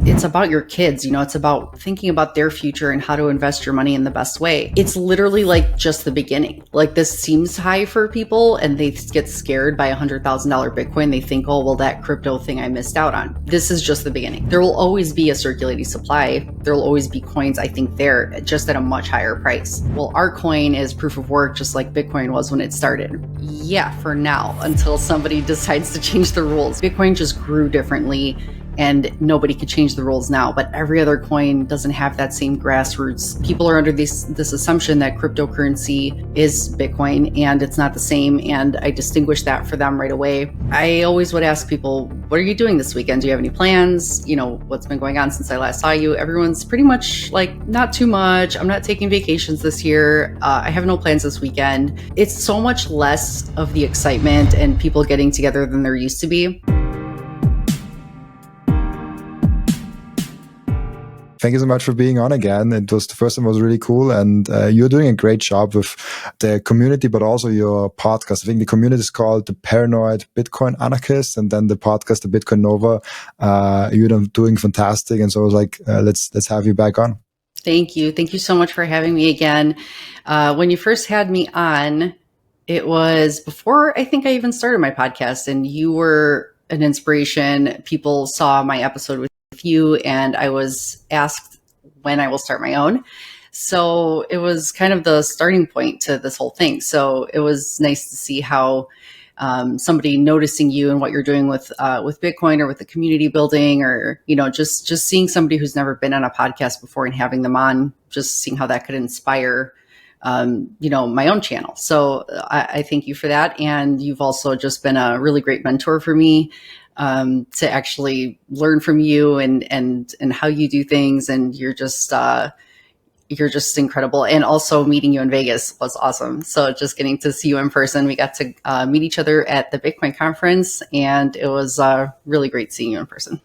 it's about your kids, it's about thinking about their future and how to invest your money in the best way. It's literally like just the beginning. Like, this seems high for people and they get scared by $100,000 Bitcoin. They think, oh, well, that crypto thing I missed out on. This is just the beginning. There will always be a circulating supply. There will always be coins, I think, there, just at a much higher price. Well, our coin is proof of work, just like Bitcoin was when it started. Yeah, for now, until somebody decides to change the rules. Bitcoin just grew differently, and nobody could change the rules now, but every other coin doesn't have that same grassroots. People are under this assumption that cryptocurrency is Bitcoin, and it's not the same, and I distinguish that for them right away. I always would ask people, what are you doing this weekend? Do you have any plans? What's been going on since I last saw you? Everyone's pretty much like, not too much. I'm not taking vacations this year. I have no plans this weekend. It's so much less of the excitement and people getting together than there used to be. Thank you so much for being on again. The first time was really cool, and you're doing a great job with the community, but also your podcast. I think the community is called the Paranoid Bitcoin Anarchist, and then the podcast, the Bitcoin Nova. You're doing fantastic, and so I was like, let's have you back on. Thank you. Thank you so much for having me again. When you first had me on, it was before I think I even started my podcast, and you were an inspiration. People saw my episode with you, and I was asked when I will start my own. So it was kind of the starting point to this whole thing. So it was nice to see how somebody noticing you and what you're doing with Bitcoin or with the community building, or just seeing somebody who's never been on a podcast before and having them on, just seeing how that could inspire my own channel. So I thank you for that. And you've also just been a really great mentor for me, to actually learn from you and how you do things. And you're just incredible. And also meeting you in Vegas was awesome. So just getting to see you in person, we got to meet each other at the Bitcoin conference, and it was really great seeing you in person.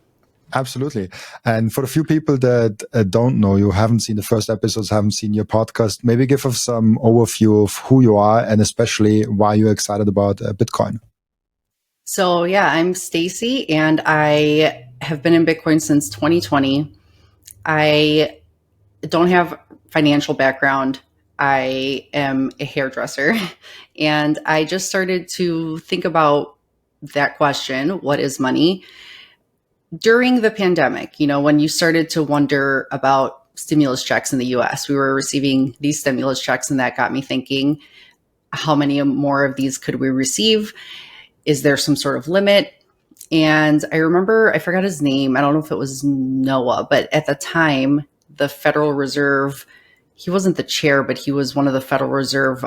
Absolutely. And for the few people that don't know you, haven't seen the first episodes, haven't seen your podcast, maybe give us some overview of who you are and especially why you're excited about Bitcoin. So yeah, I'm Staci, and I have been in Bitcoin since 2020. I don't have financial background. I am a hairdresser, and I just started to think about that question, what is money? During the pandemic, when you started to wonder about stimulus checks in the US, we were receiving these stimulus checks, and that got me thinking, how many more of these could we receive? Is there some sort of limit? And I remember, I forgot his name. I don't know if it was Noah, but at the time, the Federal Reserve, he wasn't the chair, but he was one of the Federal Reserve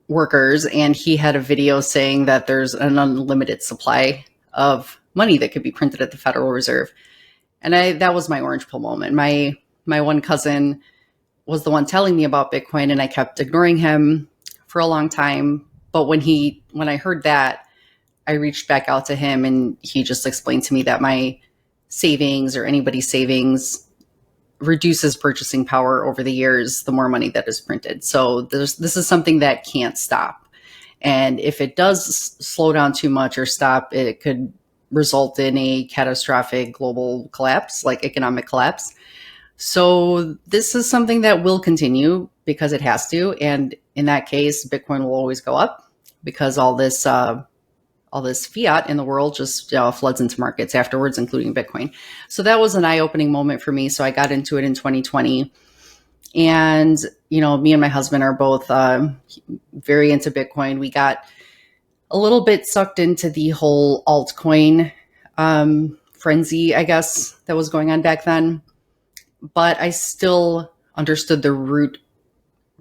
workers. And he had a video saying that there's an unlimited supply of money that could be printed at the Federal Reserve. And that was my orange pill moment. My one cousin was the one telling me about Bitcoin, and I kept ignoring him for a long time. But when I heard that, I reached back out to him, and he just explained to me that my savings, or anybody's savings, reduces purchasing power over the years, the more money that is printed. So this is something that can't stop. And if it does slow down too much or stop, it could result in a catastrophic global collapse, like economic collapse. So this is something that will continue because it has to. And in that case, Bitcoin will always go up, because all this fiat in the world just floods into markets afterwards, including Bitcoin. So that was an eye-opening moment for me. So I got into it in 2020. And, me and my husband are both very into Bitcoin. We got a little bit sucked into the whole altcoin frenzy, I guess, that was going on back then. But I still understood the root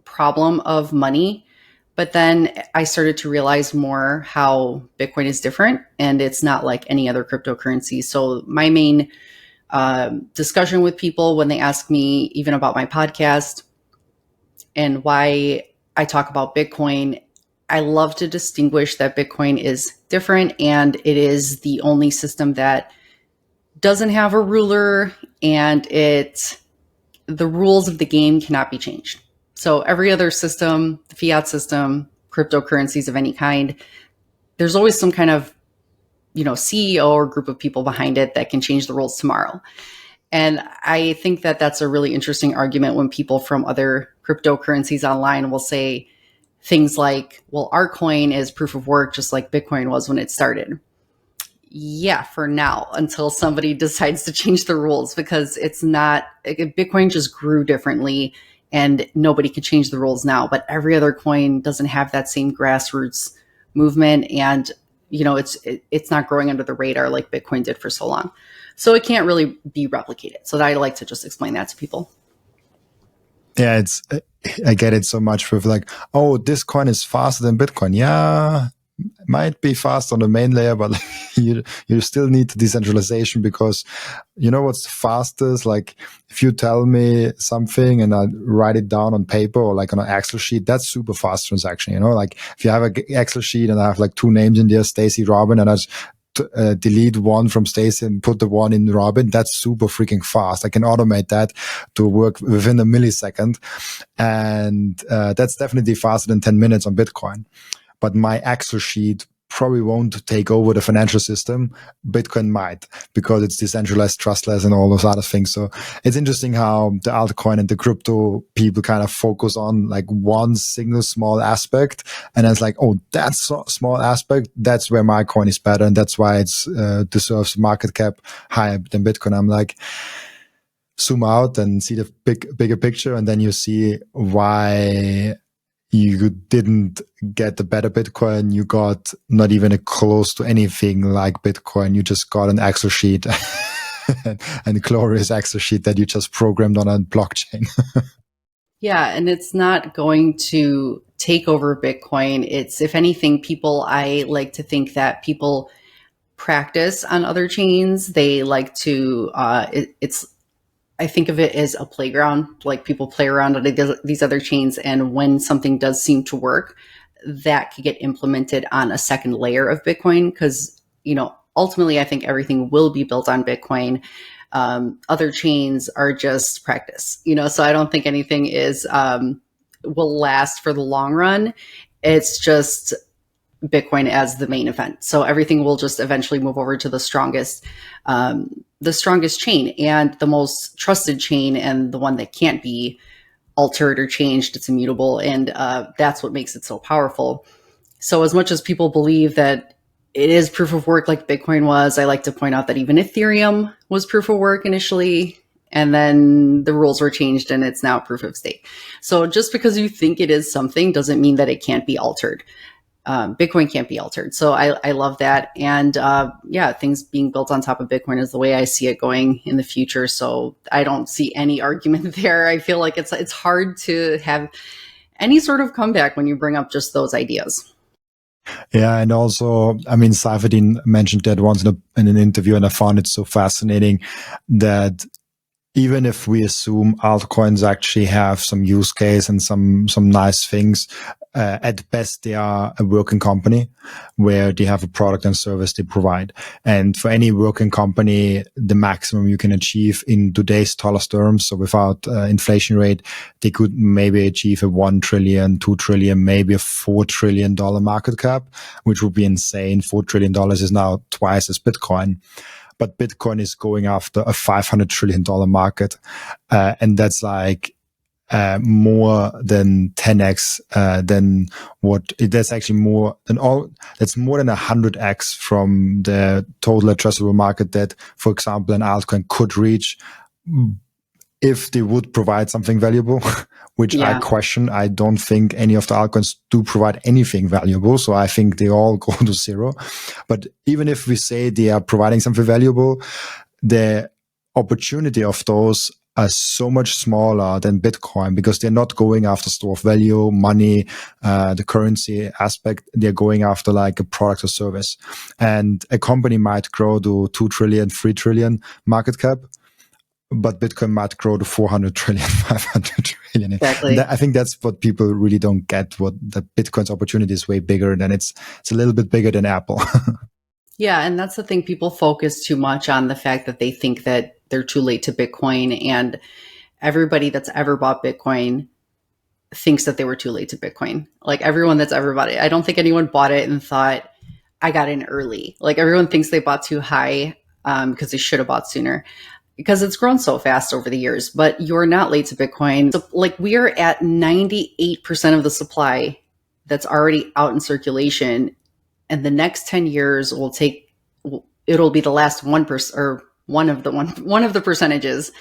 problem of money. But then I started to realize more how Bitcoin is different, and it's not like any other cryptocurrency. So my main discussion with people when they ask me even about my podcast and why I talk about Bitcoin, I love to distinguish that Bitcoin is different, and it is the only system that doesn't have a ruler, and the rules of the game cannot be changed. So every other system, the fiat system, cryptocurrencies of any kind, there's always some kind of CEO or group of people behind it that can change the rules tomorrow. And I think that that's a really interesting argument when people from other cryptocurrencies online will say things like, well, our coin is proof of work, just like Bitcoin was when it started. Yeah, for now, until somebody decides to change the rules, because it's not, Bitcoin just grew differently and nobody can change the rules now. But every other coin doesn't have that same grassroots movement. And, it's not growing under the radar like Bitcoin did for so long. So it can't really be replicated. So I like to just explain that to people. Yeah, I get it so much with like, oh, this coin is faster than Bitcoin. Yeah, might be fast on the main layer, but like, you still need the decentralization, because what's the fastest? Like if you tell me something and I write it down on paper or like on an Excel sheet, that's super fast transaction. Like if you have an Excel sheet and I have like two names in there, Staci, Robin, and I just delete one from Staci and put the one in Robin, that's super freaking fast. I can automate that to work within a millisecond. And that's definitely faster than 10 minutes on Bitcoin. But my Excel sheet probably won't take over the financial system. Bitcoin might, because it's decentralized, trustless, and all those other things. So it's interesting how the altcoin and the crypto people kind of focus on like one single small aspect. And it's like, oh, that's a small aspect. That's where my coin is better. And that's why it's deserves market cap higher than Bitcoin. I'm like, zoom out and see the bigger picture. And then you see why you didn't get the better Bitcoin. You got not even close to anything like Bitcoin. You just got an Excel sheet and a glorious Excel sheet that you just programmed on a blockchain. Yeah, and it's not going to take over Bitcoin. It's, if anything, I like to think that people practice on other chains. They like to, I think of it as a playground, like people play around on these other chains. And when something does seem to work, that could get implemented on a second layer of Bitcoin. Because, ultimately, I think everything will be built on Bitcoin. Other chains are just practice, so I don't think anything will last for the long run. It's just Bitcoin as the main event. So everything will just eventually move over to the strongest chain and the most trusted chain, and the one that can't be altered or changed. It's immutable. And that's what makes it so powerful. So as much as people believe that it is proof of work like Bitcoin was, I like to point out that even Ethereum was proof of work initially, and then the rules were changed and it's now proof of stake. So just because you think it is something doesn't mean that it can't be altered. Bitcoin can't be altered. So I love that. And things being built on top of Bitcoin is the way I see it going in the future. So I don't see any argument there. I feel like it's hard to have any sort of comeback when you bring up just those ideas. Yeah, and also, I mean, Seyfried mentioned that once in an interview, and I found it so fascinating that even if we assume altcoins actually have some use case and some nice things, at best they are a working company where they have a product and service they provide. And for any working company, the maximum you can achieve in today's dollars terms, so without inflation rate, they could maybe achieve a 1 trillion, 2 trillion, maybe a $4 trillion market cap, which would be insane. $4 trillion is now twice as Bitcoin. But Bitcoin is going after a $500 trillion market. And that's like more than 10x than that's actually more than that's more than 100x from the total addressable market that, for example, an altcoin could reach if they would provide something valuable, which I question. I don't think any of the altcoins do provide anything valuable. So I think they all go to zero. But even if we say they are providing something valuable, the opportunity of those are so much smaller than Bitcoin, because they're not going after store of value, money, the currency aspect. They're going after like a product or service. And a company might grow to 2 trillion, 3 trillion market cap, but Bitcoin might grow to 400 trillion, 500 trillion. Exactly. I think that's what people really don't get, what the Bitcoin's opportunity is way bigger than it's a little bit bigger than Apple. Yeah. And that's the thing. People focus too much on the fact that they think that they're too late to Bitcoin. And everybody that's ever bought Bitcoin thinks that they were too late to Bitcoin. Like everyone that's ever bought it. I don't think anyone bought it and thought, I got in early. Like everyone thinks they bought too high because they should have bought sooner because it's grown so fast over the years. But you're not late to Bitcoin. So, like we are at 98% of the supply that's already out in circulation, and the next 10 years it'll be the last 1% or one of the percentages.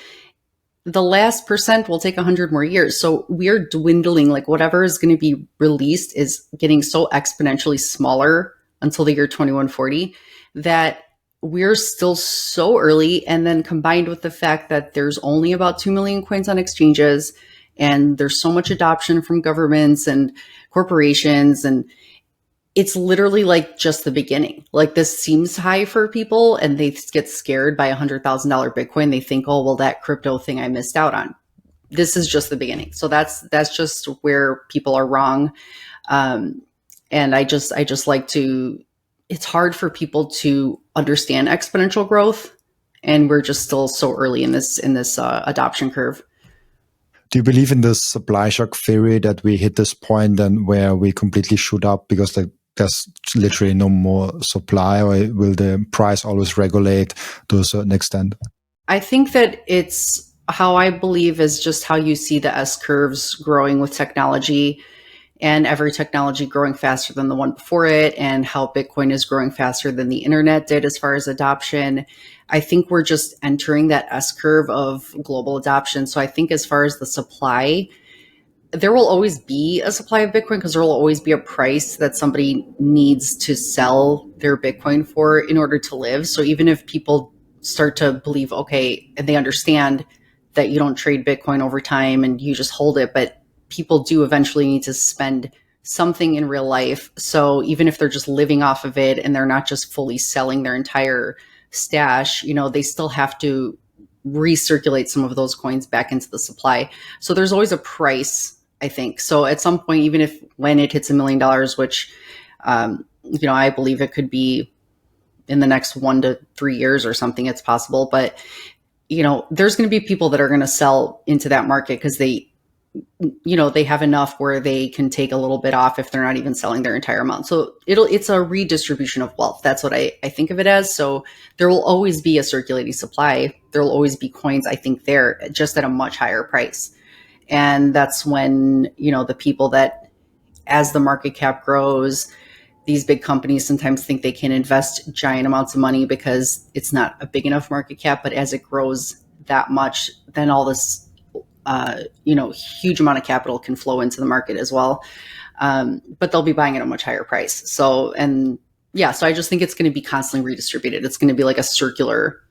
The last percent will take 100 more years. So we're dwindling. Like whatever is going to be released is getting so exponentially smaller until the year 2140 that we're still so early. And then combined with the fact that there's only about 2 million coins on exchanges, and there's so much adoption from governments and corporations, and it's literally like just the beginning. Like this seems high for people and they get scared by $100,000 Bitcoin. They think, oh, well, that crypto thing I missed out on. This is just the beginning. So that's just where people are wrong. And I just like to, it's hard for people to understand exponential growth. And we're just still so early in this adoption curve. Do you believe in the supply shock theory that we hit this point and where we completely shoot up because there's literally no more supply, or will the price always regulate to a certain extent? I think that it's how I believe is just how you see the S curves growing with technology, and every technology growing faster than the one before it, and how Bitcoin is growing faster than the internet did as far as adoption. I think we're just entering that S curve of global adoption. So I think as far as the supply, there will always be a supply of Bitcoin because there will always be a price that somebody needs to sell their Bitcoin for in order to live. So even if people start to believe, okay, and they understand that you don't trade Bitcoin over time and you just hold it, but people do eventually need to spend something in real life. So even if they're just living off of it and they're not just fully selling their entire stash, they still have to recirculate some of those coins back into the supply. So there's always a price, I think. So at some point, even if when it hits $1 million, which, I believe it could be in the next 1 to 3 years or something, it's possible. But, there's going to be people that are going to sell into that market because they have enough where they can take a little bit off if they're not even selling their entire amount. So it's a redistribution of wealth. That's what I think of it as. So there will always be a circulating supply. There will always be coins, I think, there just at a much higher price. And that's when, the people that, as the market cap grows, these big companies sometimes think they can invest giant amounts of money because it's not a big enough market cap. But as it grows that much, then all this huge amount of capital can flow into the market as well. But they'll be buying at a much higher price. So I just think it's going to be constantly redistributed. It's going to be like a circular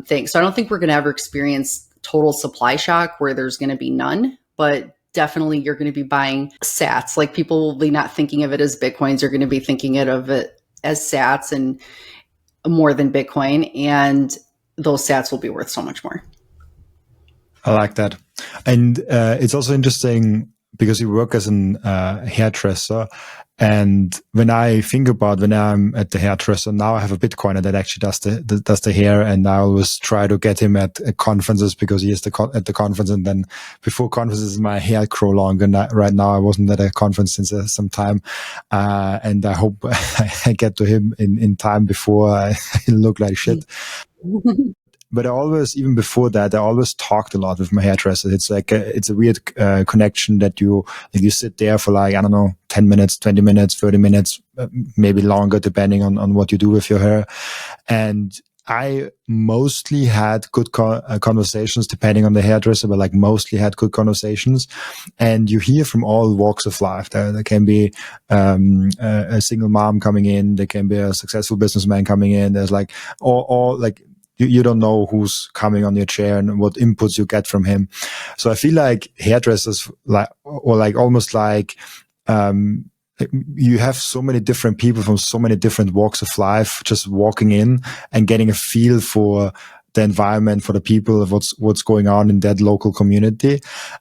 thing. So I don't think we're going to ever experience total supply shock where there's going to be none, but definitely you're going to be buying sats. Like people will be not thinking of it as Bitcoins. You're going to be thinking of it as sats and more than Bitcoin. And those sats will be worth so much more. I like that. And it's also interesting because you work as an hairdresser. And when I think about when I'm at the hairdresser, now I have a Bitcoiner that actually does the hair. And I always try to get him at conferences because he is at the conference. And then before conferences, my hair grow long. And right now I wasn't at a conference since some time. And I hope I get to him in time before I look like shit. But I always, even before that, I always talked a lot with my hairdresser. It's like it's a weird connection that you sit there for like, I don't know, 10 minutes, 20 minutes, 30 minutes, maybe longer, depending on what you do with your hair. And I mostly had good conversations, depending on the hairdresser, but like mostly had good conversations. And you hear from all walks of life. There can be a single mom coming in. There can be a successful businessman coming in. There's like all like, you don't know who's coming on your chair and what inputs you get from him. So I feel like hairdressers almost like you have so many different people from so many different walks of life just walking in and getting a feel for the environment, for the people, of what's going on in that local community.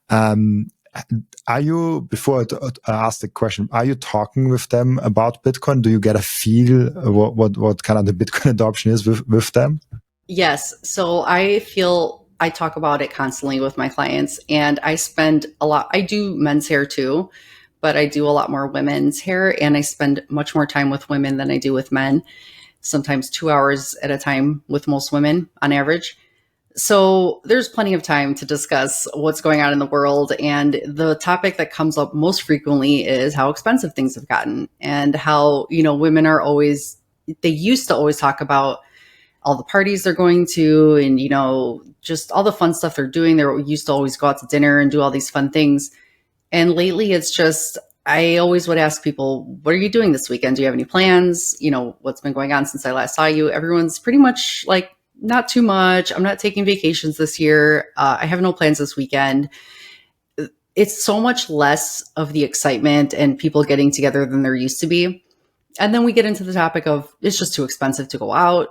Are you, before I ask the question, are you talking with them about Bitcoin? Do you get a feel what kind of the Bitcoin adoption is with them? Yes. So I talk about it constantly with my clients, and I spend a lot. I do men's hair too, but I do a lot more women's hair, and I spend much more time with women than I do with men, sometimes 2 hours at a time with most women on average. So there's plenty of time to discuss what's going on in the world. And the topic that comes up most frequently is how expensive things have gotten, and how, women are always, they used to always talk about all the parties they're going to, and, just all the fun stuff they're doing. They used to always go out to dinner and do all these fun things. And lately it's just, I always would ask people, what are you doing this weekend? Do you have any plans? What's been going on since I last saw you? Everyone's pretty much like, not too much. I'm not taking vacations this year. I have no plans this weekend. It's so much less of the excitement and people getting together than there used to be. And then we get into the topic of, it's just too expensive to go out.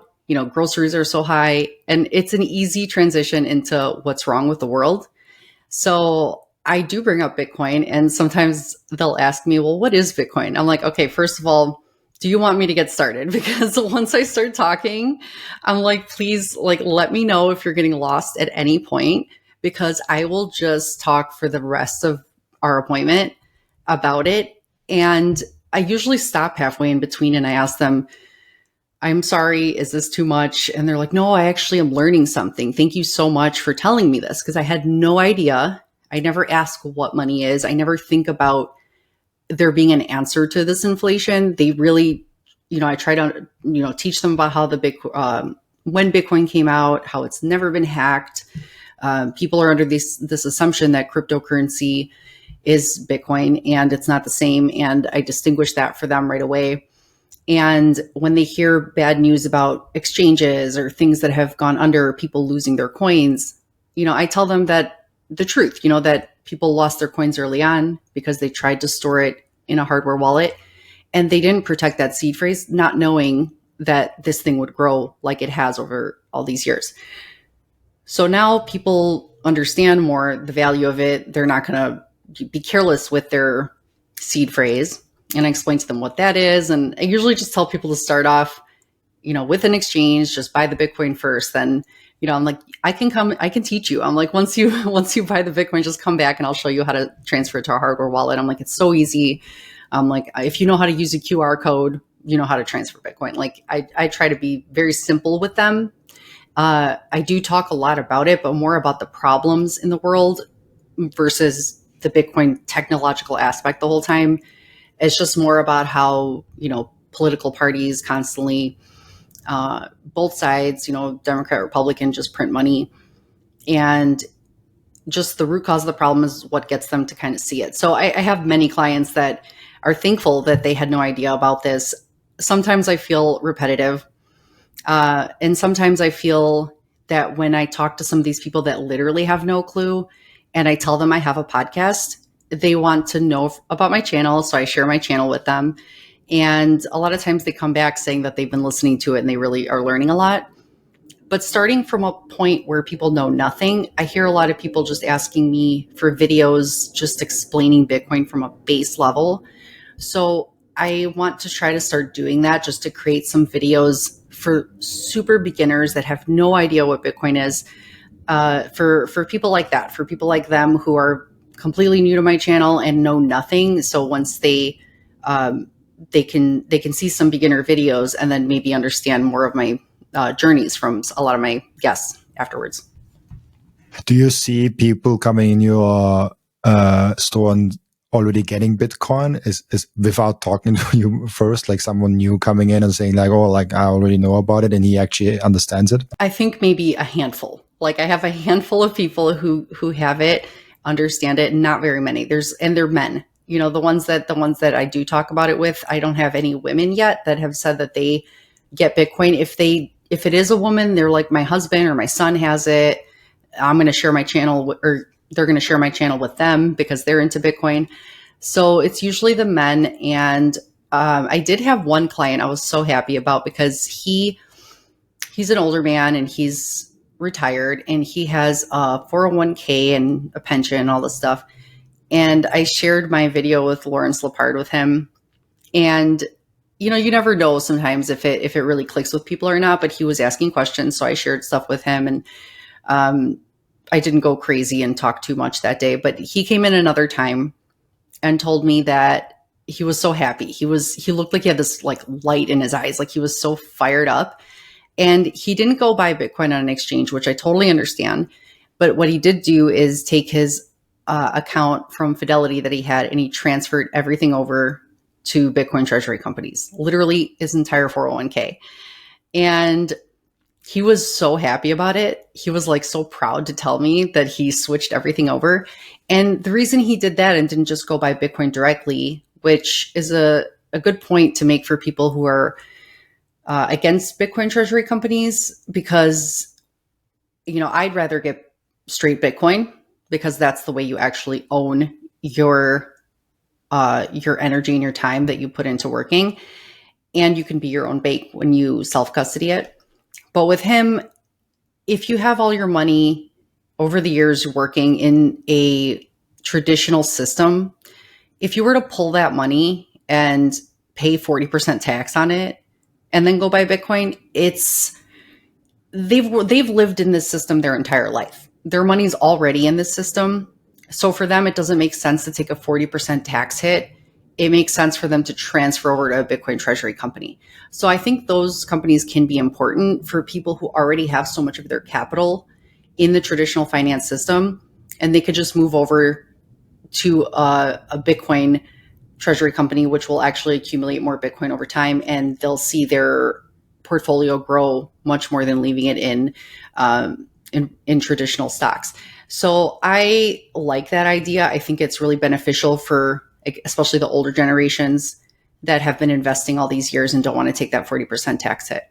Groceries are so high, and it's an easy transition into what's wrong with the world. So I do bring up Bitcoin, and sometimes they'll ask me, well, what is Bitcoin? I'm like, okay, first of all, do you want me to get started? Because once I start talking, I'm like, please, let me know if you're getting lost at any point, because I will just talk for the rest of our appointment about it. And I usually stop halfway in between and I ask them, I'm sorry, is this too much? And they're like, no, I actually am learning something. Thank you so much for telling me this, because I had no idea. I never ask what money is. I never think about there being an answer to this inflation. They really, I try to, teach them about how when Bitcoin came out, how it's never been hacked. People are under this assumption that cryptocurrency is Bitcoin, and it's not the same. And I distinguish that for them right away. And when they hear bad news about exchanges or things that have gone under, people losing their coins, I tell them that the truth, that people lost their coins early on because they tried to store it in a hardware wallet, and they didn't protect that seed phrase, not knowing that this thing would grow like it has over all these years. So now people understand more the value of it. They're not going to be careless with their seed phrase. And I explain to them what that is. And I usually just tell people to start off, with an exchange, just buy the Bitcoin first. Then, I'm like, I can teach you. I'm like, once you buy the Bitcoin, just come back and I'll show you how to transfer it to a hardware wallet. I'm like, it's so easy. I'm like, if you know how to use a QR code, you know how to transfer Bitcoin. Like I try to be very simple with them. I do talk a lot about it, but more about the problems in the world versus the Bitcoin technological aspect the whole time. It's just more about how, political parties constantly, both sides, Democrat, Republican, just print money. And just the root cause of the problem is what gets them to kind of see it. So I have many clients that are thankful that they had no idea about this. Sometimes I feel repetitive. And sometimes I feel that when I talk to some of these people that literally have no clue, and I tell them I have a podcast, they want to know about my channel. So I share my channel with them. And a lot of times they come back saying that they've been listening to it and they really are learning a lot. But starting from a point where people know nothing, I hear a lot of people just asking me for videos, just explaining Bitcoin from a base level. So I want to try to start doing that, just to create some videos for super beginners that have no idea what Bitcoin is, for people like that, for people like them who are completely new to my channel and know nothing. So once they can see some beginner videos and then maybe understand more of my journeys from a lot of my guests afterwards. Do you see people coming in your store and already getting Bitcoin is without talking to you first, like someone new coming in and saying like, oh, like I already know about it and he actually understands it? I think maybe a handful. Like I have a handful of people who have it, understand it, not very many. They're men. The ones that I do talk about it with, I don't have any women yet that have said that they get Bitcoin. If it is a woman, they're like, my husband or my son has it. I'm going to share my channel, or they're going to share my channel with them because they're into Bitcoin. So it's usually the men. And I did have one client I was so happy about, because he's an older man and he's retired and he has a 401k and a pension and all this stuff. And I shared my video with Lawrence Lepard with him. And, you never know sometimes if it really clicks with people or not, but he was asking questions. So I shared stuff with him, and I didn't go crazy and talk too much that day, but he came in another time and told me that he was so happy. He looked like he had this like light in his eyes, like he was so fired up. And he didn't go buy Bitcoin on an exchange, which I totally understand. But what he did do is take his account from Fidelity that he had, and he transferred everything over to Bitcoin Treasury companies, literally his entire 401k. And he was so happy about it. He was like so proud to tell me that he switched everything over. And the reason he did that and didn't just go buy Bitcoin directly, which is a good point to make for people who are against Bitcoin Treasury companies, because, I'd rather get straight Bitcoin, because that's the way you actually own your energy and your time that you put into working. And you can be your own bank when you self-custody it. But with him, if you have all your money over the years working in a traditional system, if you were to pull that money and pay 40% tax on it and then go buy Bitcoin, they've lived in this system their entire life. Their money's already in this system. So for them, it doesn't make sense to take a 40% tax hit. It makes sense for them to transfer over to a Bitcoin Treasury company. So I think those companies can be important for people who already have so much of their capital in the traditional finance system, and they could just move over to a Bitcoin Treasury company, which will actually accumulate more Bitcoin over time, and they'll see their portfolio grow much more than leaving it in traditional stocks. So I like that idea. I think it's really beneficial for especially the older generations that have been investing all these years and don't want to take that 40% tax hit.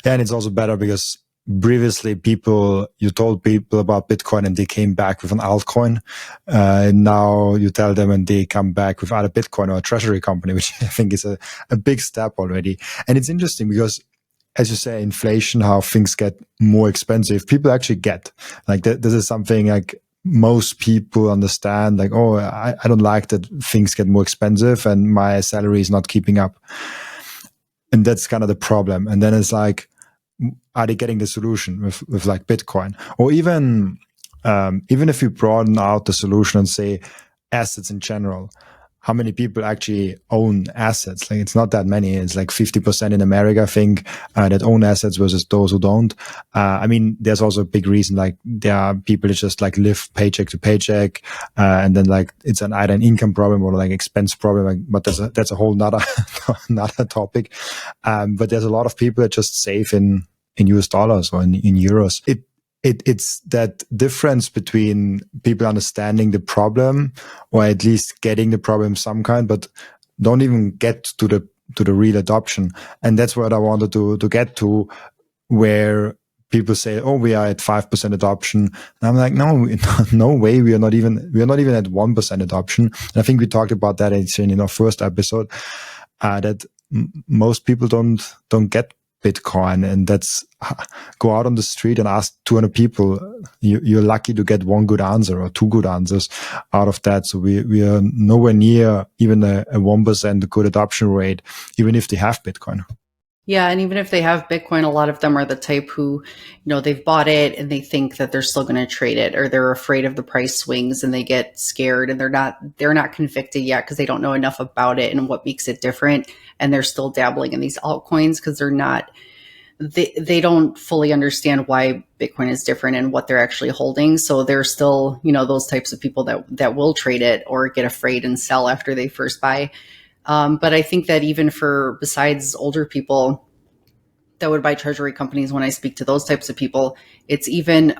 Yeah, and it's also better because previously you told people about Bitcoin and they came back with an altcoin. Now you tell them and they come back with either Bitcoin or a treasury company, which I think is a big step already. And it's interesting because, as you say, inflation, how things get more expensive, people actually get like this is something like most people understand, like, oh, I don't like that things get more expensive and my salary is not keeping up. And that's kind of the problem. And then it's like, are they getting the solution with like Bitcoin? Or even if you broaden out the solution and say assets in general, how many people actually own assets? Like, it's not that many. It's like 50% in America, I think, that own assets versus those who don't. I mean, there's also a big reason, like there are people that just like live paycheck to paycheck, and then like it's either an income problem or like expense problem. Like, but that's a whole nother topic. But there's a lot of people that just save in US dollars or in euros. It's that difference between people understanding the problem or at least getting the problem some kind, but don't even get to the real adoption. And that's what I wanted to get to, where people say, oh, we are at 5% adoption. And I'm like, no way. We are not even at 1% adoption. And I think we talked about that in our first episode, that most people don't get Bitcoin, and that's go out on the street and ask 200 people. You're lucky to get one good answer or two good answers out of that. So we are nowhere near even a 1% good adoption rate, even if they have Bitcoin. Yeah, and even if they have Bitcoin, a lot of them are the type who, they've bought it and they think that they're still going to trade it, or they're afraid of the price swings and they get scared and they're not convicted yet because they don't know enough about it and what makes it different. And they're still dabbling in these altcoins because they don't fully understand why Bitcoin is different and what they're actually holding. So they're still, those types of people that will trade it or get afraid and sell after they first buy. But I think that even besides older people that would buy treasury companies, when I speak to those types of people, it's even,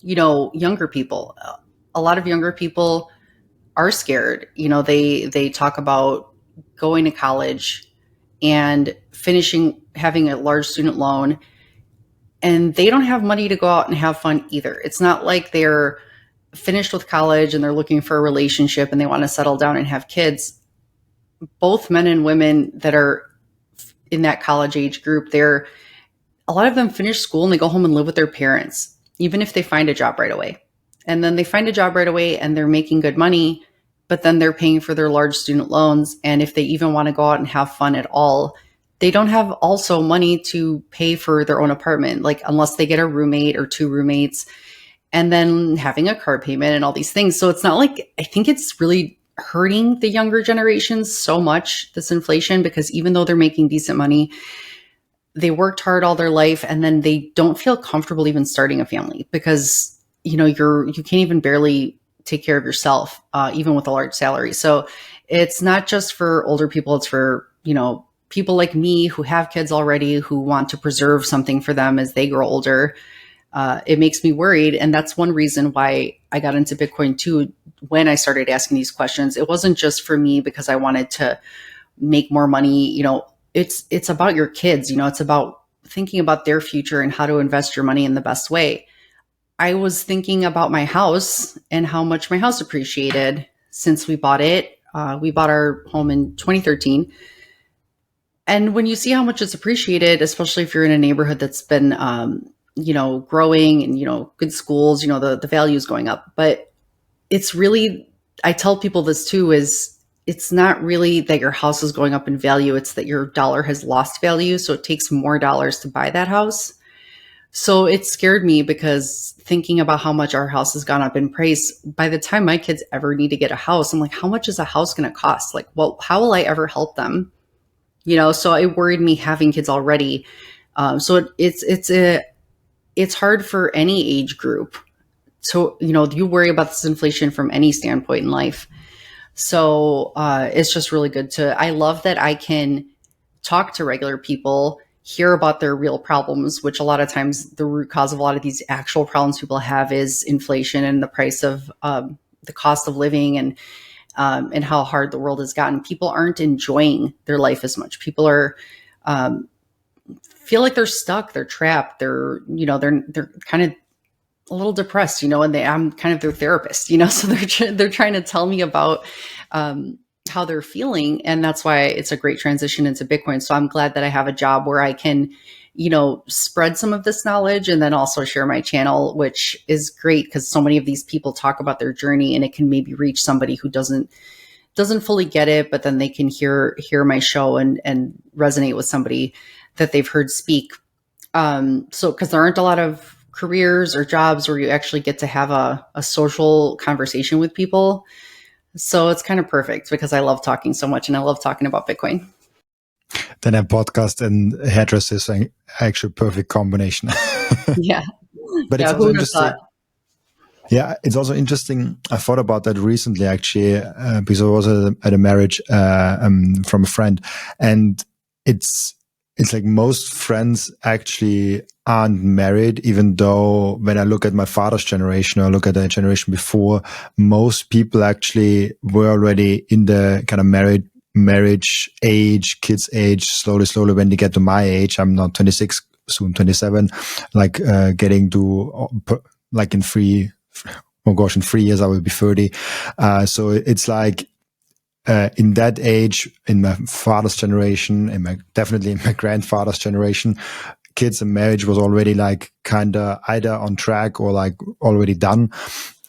younger people. A lot of younger people are scared. They talk about going to college and having a large student loan, and they don't have money to go out and have fun either. It's not like they're finished with college and they're looking for a relationship and they want to settle down and have kids. Both men and women that are in that college age group, a lot of them finish school and they go home and live with their parents, even if they find a job right away. And then they find a job right away and they're making good money, but then they're paying for their large student loans. And if they even want to go out and have fun at all, they don't have also money to pay for their own apartment, like unless they get a roommate or two roommates. and then having a car payment and all these things. So it's not like, I think it's really hurting the younger generations so much, this inflation, because even though they're making decent money, they worked hard all their life and then they don't feel comfortable even starting a family because, you can't even barely take care of yourself, even with a large salary. So it's not just for older people. It's for, people like me who have kids already, who want to preserve something for them as they grow older. It makes me worried. And that's one reason why I got into Bitcoin too. When I started asking these questions, it wasn't just for me because I wanted to make more money. It's about your kids, it's about thinking about their future and how to invest your money in the best way. I was thinking about my house and how much my house appreciated since we bought it. We bought our home in 2013. And when you see how much it's appreciated, especially if you're in a neighborhood that's been, growing and, good schools, the value is going up. But it's really, I tell people this too, is it's not really that your house is going up in value. It's that your dollar has lost value. So it takes more dollars to buy that house. So it scared me because thinking about how much our house has gone up in price, by the time my kids ever need to get a house, I'm like, how much is a house going to cost? Like, well, how will I ever help them? So it worried me having kids already. So it's hard for any age group. So, you worry about this inflation from any standpoint in life. So it's just really good I love that I can talk to regular people, hear about their real problems, which a lot of times the root cause of a lot of these actual problems people have is inflation and the price of the cost of living and how hard the world has gotten. People aren't enjoying their life as much. People are feel like they're stuck, they're trapped, they're kind of a little depressed, and I'm kind of their therapist, so they're trying to tell me about how they're feeling. And that's why it's a great transition into Bitcoin. So I'm glad that I have a job where I can, spread some of this knowledge and then also share my channel, which is great because so many of these people talk about their journey and it can maybe reach somebody who doesn't fully get it, but then they can hear my show and resonate with somebody that they've heard speak. So, because there aren't a lot of careers or jobs where you actually get to have a social conversation with people. So it's kind of perfect because I love talking so much and I love talking about Bitcoin. Then a podcast and hairdressers are actually perfect combination. Yeah. But it's also interesting. Yeah, it's also interesting. I thought about that recently, actually, because I was at a marriage from a friend, and it's like most friends actually aren't married, even though when I look at my father's generation or look at the generation before, most people actually were already in the kind of marriage age, kids age, slowly when they get to my age. I'm now 26, soon 27, like getting to like in 3 years I will be 30. So it's like in that age, in my father's generation, definitely in my grandfather's generation, kids and marriage was already like kind of either on track or like already done.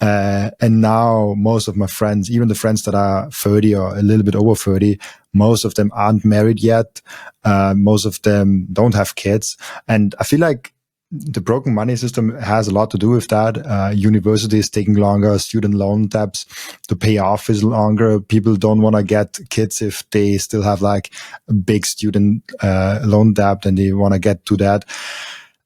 And now most of my friends, even the friends that are 30 or a little bit over 30, most of them aren't married yet. Most of them don't have kids. And I feel like the broken money system has a lot to do with that. University is taking longer. Student loan debts to pay off is longer. People don't want to get kids if they still have like a big student loan debt and they want to get to that.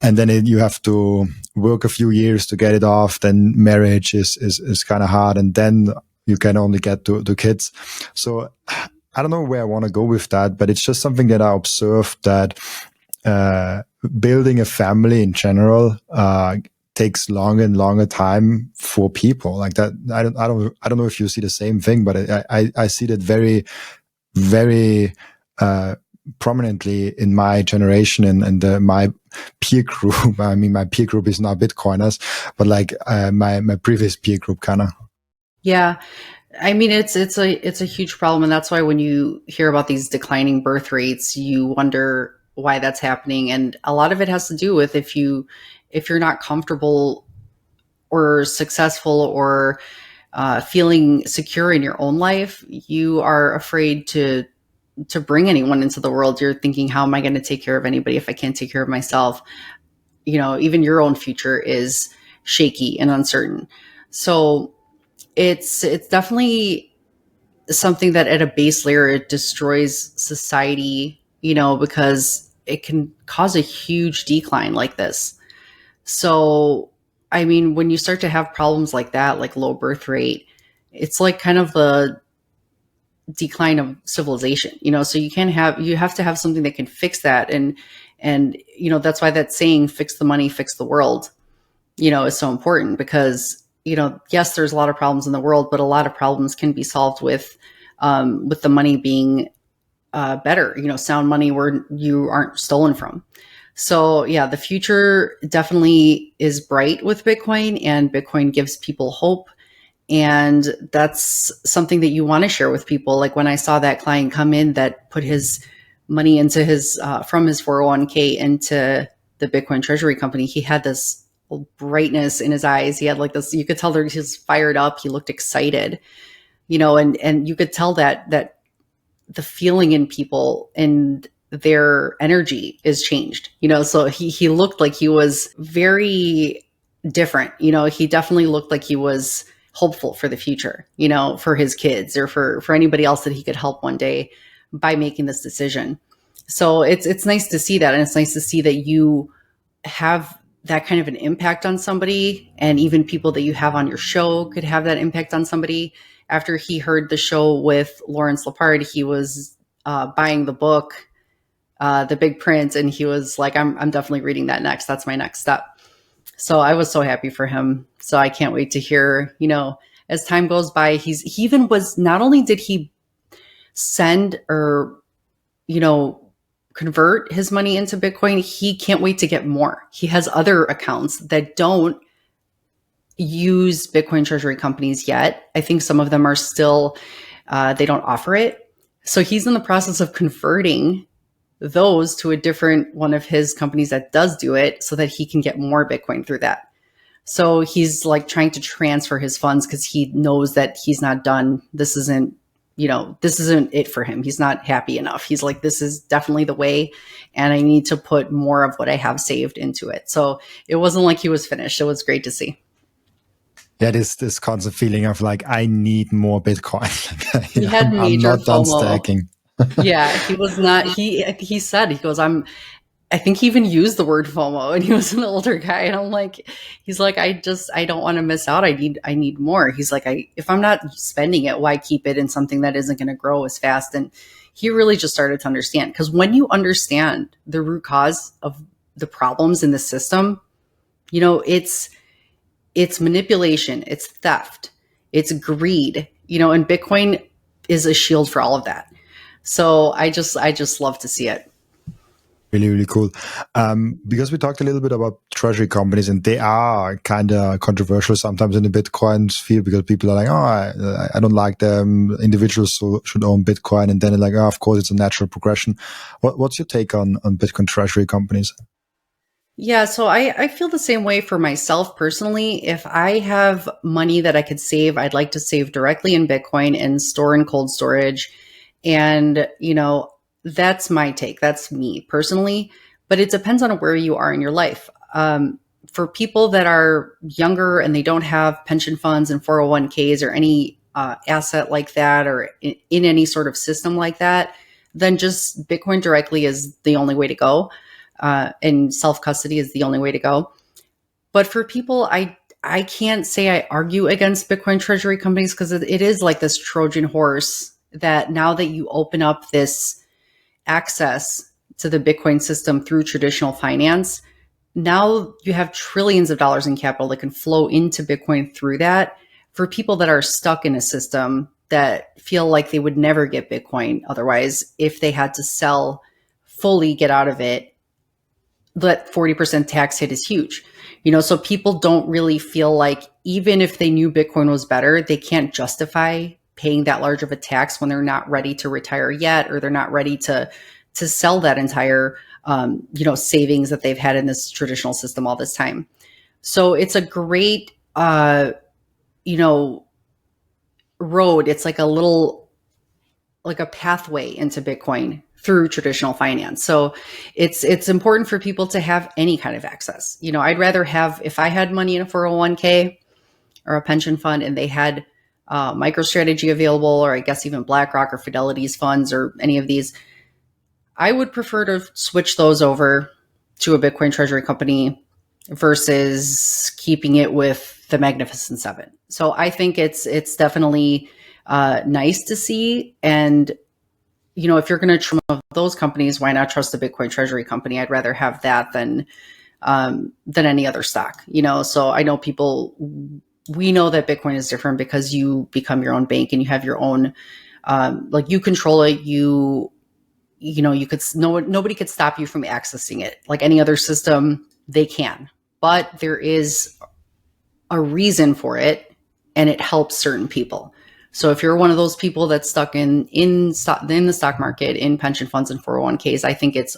And then you have to work a few years to get it off. Then marriage is kind of hard. And then you can only get to kids. So I don't know where I want to go with that, but it's just something that I observed that building a family in general takes longer and longer time for people like that. I don't know if you see the same thing, but I see that very, very prominently in my generation and my peer group. I mean, my peer group is now Bitcoiners, but like my previous peer group kind of. Yeah. I mean, it's a huge problem. And that's why when you hear about these declining birth rates, you wonder why that's happening. And a lot of it has to do with if you're not comfortable or successful or feeling secure in your own life, you are afraid to bring anyone into the world. You're thinking, how am I going to take care of anybody if I can't take care of myself? Even your own future is shaky and uncertain. So it's definitely something that at a base layer, it destroys society, because it can cause a huge decline like this. So, I mean, when you start to have problems like that, like low birth rate, it's like kind of the decline of civilization, so you have to have something that can fix that. And that's why that saying, fix the money, fix the world, is so important, because, yes, there's a lot of problems in the world, but a lot of problems can be solved with the money being better, sound money where you aren't stolen from. So yeah, the future definitely is bright with Bitcoin, and Bitcoin gives people hope. And that's something that you want to share with people. Like when I saw that client come in that put his money into his, from his 401k into the Bitcoin Treasury company, he had this brightness in his eyes. He had like this, you could tell that he was fired up. He looked excited, and you could tell that the feeling in people and their energy is changed, so he looked like he was very different. He definitely looked like he was hopeful for the future, for his kids or for anybody else that he could help one day by making this decision. So it's nice to see that. And it's nice to see that you have that kind of an impact on somebody, and even people that you have on your show could have that impact on somebody. After he heard the show with Lawrence Lepard, he was buying the book, The Big Print, and he was like, I'm definitely reading that next. That's my next step. So I was so happy for him. So I can't wait to hear, as time goes by, he even was, not only did he send or, convert his money into Bitcoin, he can't wait to get more. He has other accounts that don't use Bitcoin treasury companies yet. I think some of them are still, they don't offer it. So he's in the process of converting those to a different one of his companies that does do it, so that he can get more Bitcoin through that. So he's like trying to transfer his funds because he knows that he's not done. This isn't it for him. He's not happy enough. He's like, this is definitely the way, and I need to put more of what I have saved into it. So it wasn't like he was finished. It was great to see. Yeah, this constant feeling of like, I need more Bitcoin. He had major I'm not done FOMO. stacking. Yeah, he was not. He said, he goes, I think he even used the word FOMO, and he was an older guy. And I'm like, he's like, I don't want to miss out. I need more. He's like, if I'm not spending it, why keep it in something that isn't going to grow as fast? And he really just started to understand, because when you understand the root cause of the problems in the system, it's manipulation, it's theft, it's greed, and Bitcoin is a shield for all of that. So I just love to see it. Really, really cool. Because we talked a little bit about treasury companies, and they are kind of controversial sometimes in the Bitcoin sphere, because people are like, oh, I don't like them. Individuals should own Bitcoin. And then they're like, oh, of course, it's a natural progression. What's your take on Bitcoin treasury companies? Yeah, so I feel the same way for myself personally. If I have money that I could save, I'd like to save directly in Bitcoin and store in cold storage. And, that's my take. That's me personally. But it depends on where you are in your life. For people that are younger and they don't have pension funds and 401ks or any asset like that, or in any sort of system like that, then just Bitcoin directly is the only way to go. And self-custody is the only way to go. But for people, I can't say I argue against Bitcoin treasury companies, because it is like this Trojan horse that now that you open up this access to the Bitcoin system through traditional finance, now you have trillions of dollars in capital that can flow into Bitcoin through that. For people that are stuck in a system that feel like they would never get Bitcoin otherwise, if they had to sell fully, get out of it, that 40% tax hit is huge. So people don't really feel like, even if they knew Bitcoin was better, they can't justify paying that large of a tax when they're not ready to retire yet, or they're not ready to sell that entire, savings that they've had in this traditional system all this time. So it's a great, road. It's like a pathway into Bitcoin through traditional finance. So it's important for people to have any kind of access. I'd rather have, if I had money in a 401k or a pension fund and they had MicroStrategy available, or I guess even BlackRock or Fidelity's funds or any of these, I would prefer to switch those over to a Bitcoin treasury company versus keeping it with the Magnificent Seven. So I think it's definitely nice to see. And if you're going to trust one of those companies, why not trust a Bitcoin treasury company? I'd rather have that than any other stock. So I know we know that Bitcoin is different because you become your own bank and you have your own, you control it. Nobody could stop you from accessing it. Like any other system, they can, but there is a reason for it, and it helps certain people. So if you're one of those people that's stuck in the stock market, in pension funds and 401ks, I think it's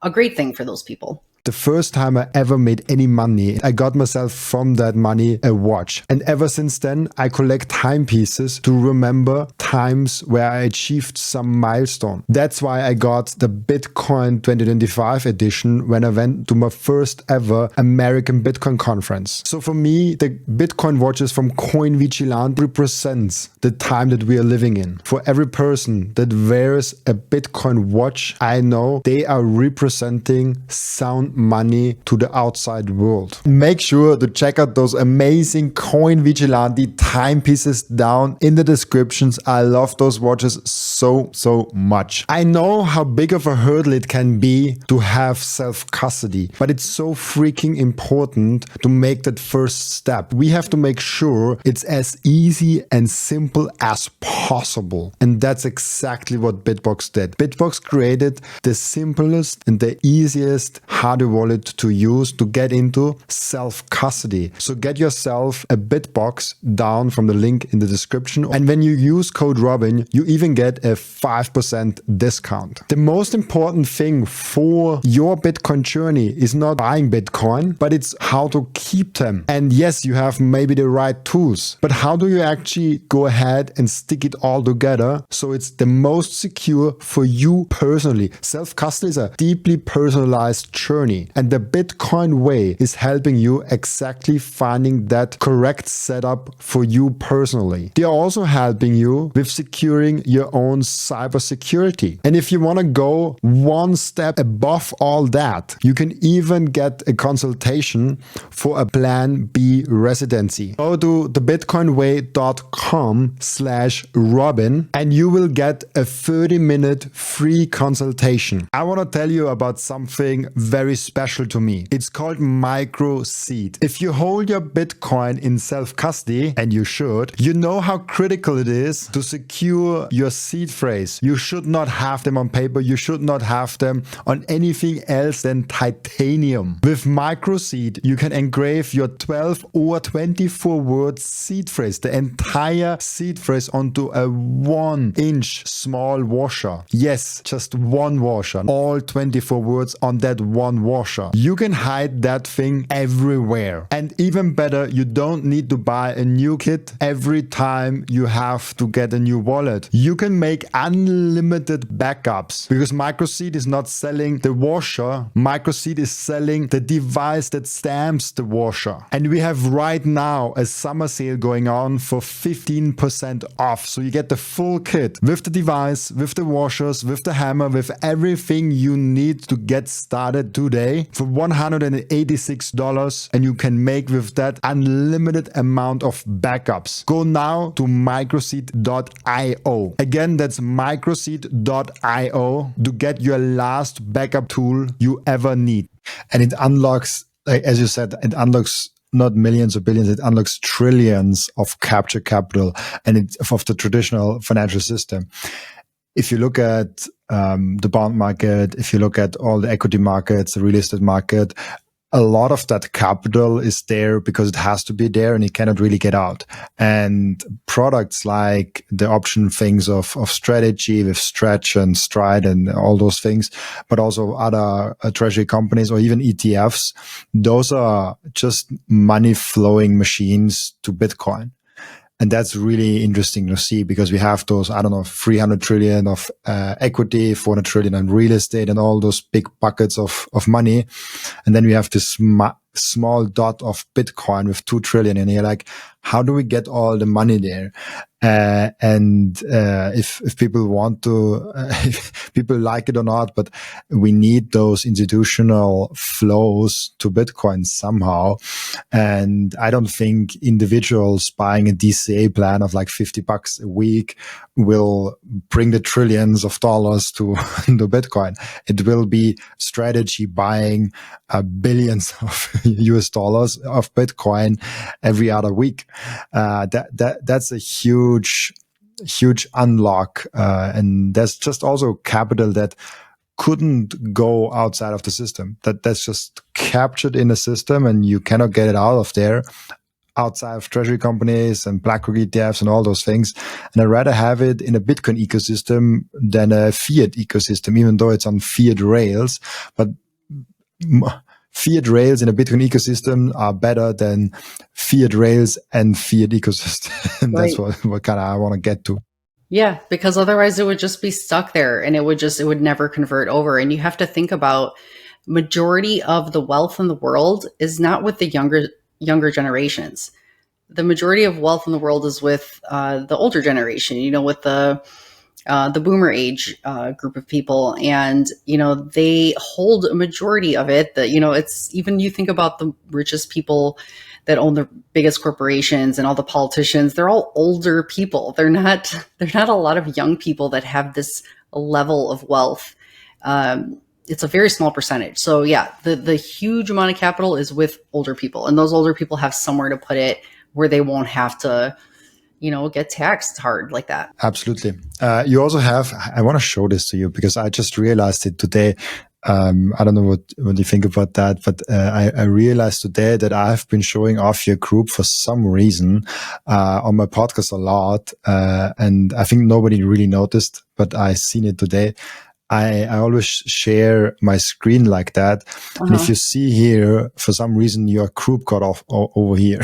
a great thing for those people. The first time I ever made any money, I got myself from that money a watch. And ever since then, I collect timepieces to remember times where I achieved some milestone. That's why I got the Bitcoin 2025 edition when I went to my first ever American Bitcoin conference. So for me, the Bitcoin watches from Coin Vigilante represents the time that we are living in. For every person that wears a Bitcoin watch, I know they are representing sound money to the outside world. Make sure to check out those amazing Coin Vigilante timepieces down in the descriptions. I love those watches so much. I know how big of a hurdle it can be to have self-custody, but it's so freaking important to make that first step. We have to make sure it's as easy and simple as possible. And that's exactly what BitBox did. BitBox created the simplest and the easiest hardware wallet to use to get into self-custody. So get yourself a BitBox down from the link in the description. And when you use code Robin, you even get a 5% discount. The most important thing for your Bitcoin journey is not buying Bitcoin, but it's how to keep them. And yes, you have maybe the right tools, but how do you actually go ahead and stick it all together so it's the most secure for you personally? Self-custody is a deeply personalized journey, and the Bitcoin way is helping you exactly finding that correct setup for you personally. They are also helping you with securing your own cybersecurity. And if you want to go one step above all that, you can even get a consultation for a Plan B residency. Go to thebitcoinway.com/Robin and you will get a 30-minute free consultation. I want to tell you about something very special to me. It's called Microseed. If you hold your Bitcoin in self-custody, and you should, you know how critical it is to secure your seed phrase. You should not have them on paper. You should not have them on anything else than titanium. With Microseed, you can engrave your 12 or 24 word seed phrase, the entire seed phrase, onto a 1-inch small washer. Yes, just one washer. All 24 words on that one washer. You can hide that thing everywhere. And even better, you don't need to buy a new kit every time you have to get a new wallet. You can make unlimited backups because Microseed is not selling the washer. Microseed is selling the device that stamps the washer. And we have right now a summer sale going on for 15% off. So you get the full kit with the device, with the washers, with the hammer, with everything you need to get started today for $186. And you can make with that unlimited amount of backups. Go now to microseed.io. Again, that's microseed.io to get your last backup tool you ever need. And it unlocks, as you said, it unlocks not millions or billions, it unlocks trillions of capture capital and of the traditional financial system. If you look at the bond market, if you look at all the equity markets, the real estate market, a lot of that capital is there because it has to be there and it cannot really get out. And products like the option things of strategy with Stretch and Stride and all those things, but also other treasury companies or even ETFs, those are just money flowing machines to Bitcoin. And that's really interesting to see, because we have those, I don't know, 300 trillion of equity, 400 trillion in real estate, and all those big buckets of money. And then we have this small dot of Bitcoin with 2 trillion. And you're like, how do we get all the money there? If people want to, if people like it or not, but we need those institutional flows to Bitcoin somehow. And I don't think individuals buying a DCA plan of like $50 a week will bring the trillions of dollars to Bitcoin. It will be strategy buying billions of US dollars of Bitcoin every other week. That's a huge unlock. And there's just also capital that couldn't go outside of the system. That's just captured in the system, and you cannot get it out of there outside of treasury companies and BlackRock ETFs and all those things. And I'd rather have it in a Bitcoin ecosystem than a Fiat ecosystem, even though it's on Fiat rails. But Fiat rails in a Bitcoin ecosystem are better than Fiat rails and Fiat ecosystem. And Right. that's what kind of I want to get to. Yeah, because otherwise it would just be stuck there, and it would never convert over. And you have to think about, majority of the wealth in the world is not with the younger generations. The majority of wealth in the world is with the older generation, with the boomer age group of people. And, they hold a majority of it. It's even, you think about the richest people that own the biggest corporations and all the politicians, they're all older people. They're not a lot of young people that have this level of wealth. It's a very small percentage. So yeah, the huge amount of capital is with older people, and those older people have somewhere to put it where they won't have to, get taxed hard like that. Absolutely. You also have, I want to show this to you because I just realized it today. I don't know what you think about that, but I realized today that I've been showing off your group for some reason on my podcast a lot. And I think nobody really noticed, but I seen it today. I always share my screen like that. And if you see here, for some reason, your group got off over here.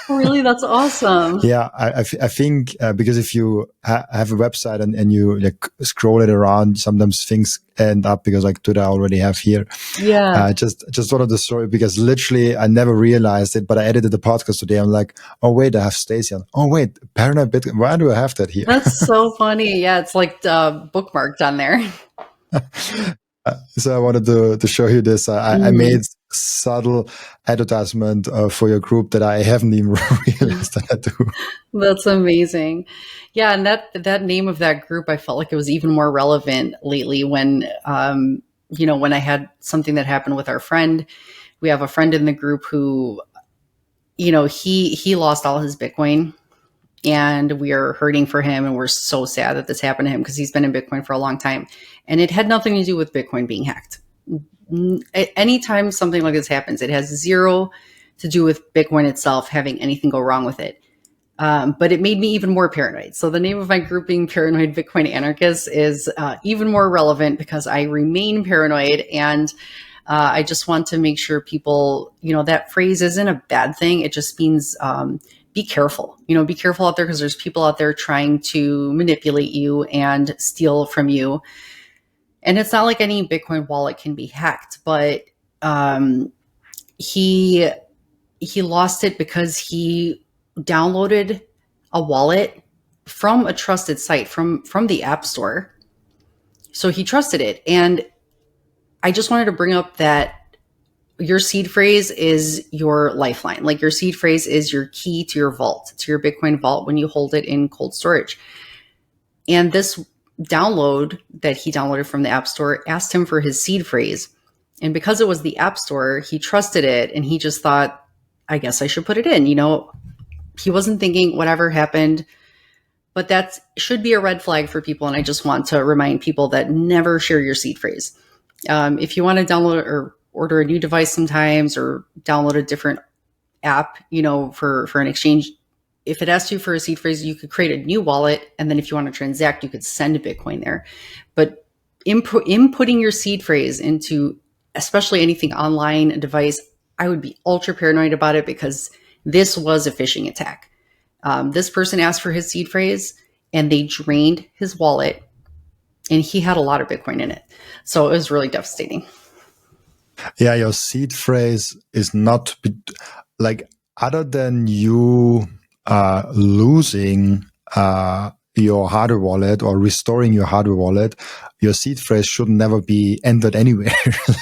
Really? That's awesome. Yeah, I think because if you have a website and you like scroll it around, sometimes things end up because like Twitter I already have here. Yeah. Just wanted to show it because literally I never realized it, but I edited the podcast today. I'm like, oh wait, I have Staci on. Oh wait, Paranoid Bitcoin. Why do I have that here? That's so funny. Yeah, it's like bookmarked on there. So I wanted to show you this. I made subtle advertisement for your group that I haven't even realized that I do. That's amazing. Yeah, and that name of that group, I felt like it was even more relevant lately when, when I had something that happened with our friend. We have a friend in the group who, he lost all his Bitcoin, and we are hurting for him, and we're so sad that this happened to him because he's been in Bitcoin for a long time, and it had nothing to do with Bitcoin being hacked. Anytime something like this happens, it has zero to do with Bitcoin itself having anything go wrong with it. But it made me even more paranoid. So the name of my group being Paranoid Bitcoin Anarchists is even more relevant because I remain paranoid, and I just want to make sure people, that phrase isn't a bad thing. It just means be careful. Be careful out there because there's people out there trying to manipulate you and steal from you. And it's not like any Bitcoin wallet can be hacked, but he lost it because he downloaded a wallet from a trusted site, from the App Store. So he trusted it. And I just wanted to bring up that your seed phrase is your lifeline. Like, your seed phrase is your key to your vault, to your Bitcoin vault when you hold it in cold storage. And this download that he downloaded from the App Store asked him for his seed phrase. And because it was the App Store, he trusted it, and he just thought, I guess I should put it in. He wasn't thinking whatever happened, but that should be a red flag for people. And I just want to remind people that never share your seed phrase. If you want to download or order a new device sometimes, or download a different app, for an exchange, if it asks you for a seed phrase, you could create a new wallet. And then if you want to transact, you could send Bitcoin there. But inputting your seed phrase into, especially anything online, a device, I would be ultra paranoid about it, because this was a phishing attack. This person asked for his seed phrase and they drained his wallet, and he had a lot of Bitcoin in it. So it was really devastating. Yeah, your seed phrase is not like, other than you losing your hardware wallet or restoring your hardware wallet, your seed phrase should never be entered anywhere.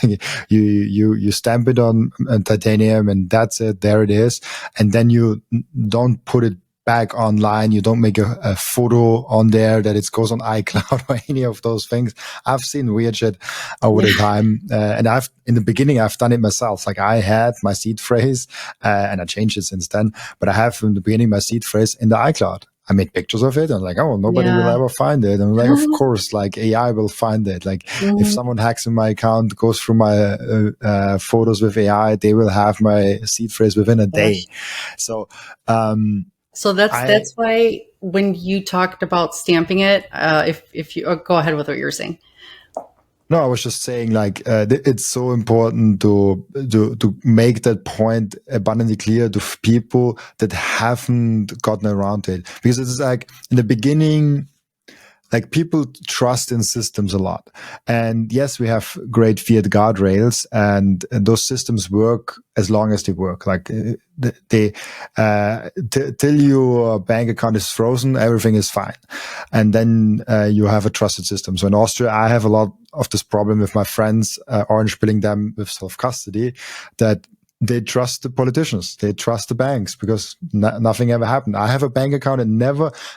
Like, you stamp it on titanium and that's it. There it is. And then you don't put it back online. You don't make a photo on there that it goes on iCloud or any of those things. I've seen weird shit over the time. And in the beginning, I've done it myself. Like, I had my seed phrase, and I changed it since then, but I have in the beginning my seed phrase in the iCloud. I made pictures of it and like, oh, nobody will ever find it. And like, of course, like AI will find it. Like if someone hacks in my account, goes through my photos with AI, they will have my seed phrase within a day. So, so that's why when you talked about stamping it, if you go ahead with what you were saying. No, I was just saying, like, it's so important to make that point abundantly clear to people that haven't gotten around to it, because it's like in the beginning, like, people trust in systems a lot. And yes, we have great fiat guardrails, and those systems work as long as they work. Like, till your bank account is frozen, everything is fine. And then you have a trusted system. So in Austria, I have a lot of this problem with my friends, orange billing them with self-custody, that they trust the politicians, they trust the banks, because nothing ever happened. I have a bank account and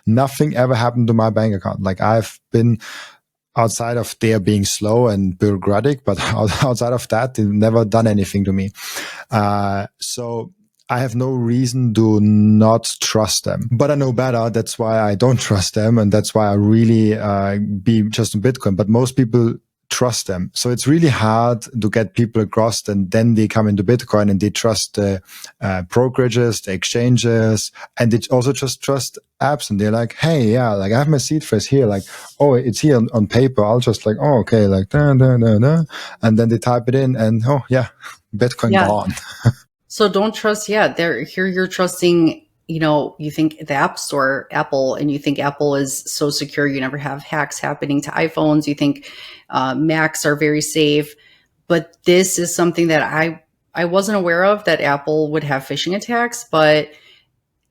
nothing ever happened to my bank account. Like, I've been outside of their being slow and bureaucratic, but outside of that, they've never done anything to me. So I have no reason to not trust them, but I know better. That's why I don't trust them. And that's why I really be just in Bitcoin. But most people trust them. So it's really hard to get people across, and then they come into Bitcoin and they trust the brokerages, the exchanges, and they also just trust apps. And they're like, hey, yeah, like, I have my seed phrase here. Like, oh, it's here on paper. I'll just like, oh, okay, like, da, da, da, da. And then they type it in and, oh, yeah, Bitcoin gone. So don't trust. Yeah, here you're trusting. You think the App Store, Apple, and you think Apple is so secure. You never have hacks happening to iPhones. You think Macs are very safe. But this is something that I wasn't aware of, that Apple would have phishing attacks. But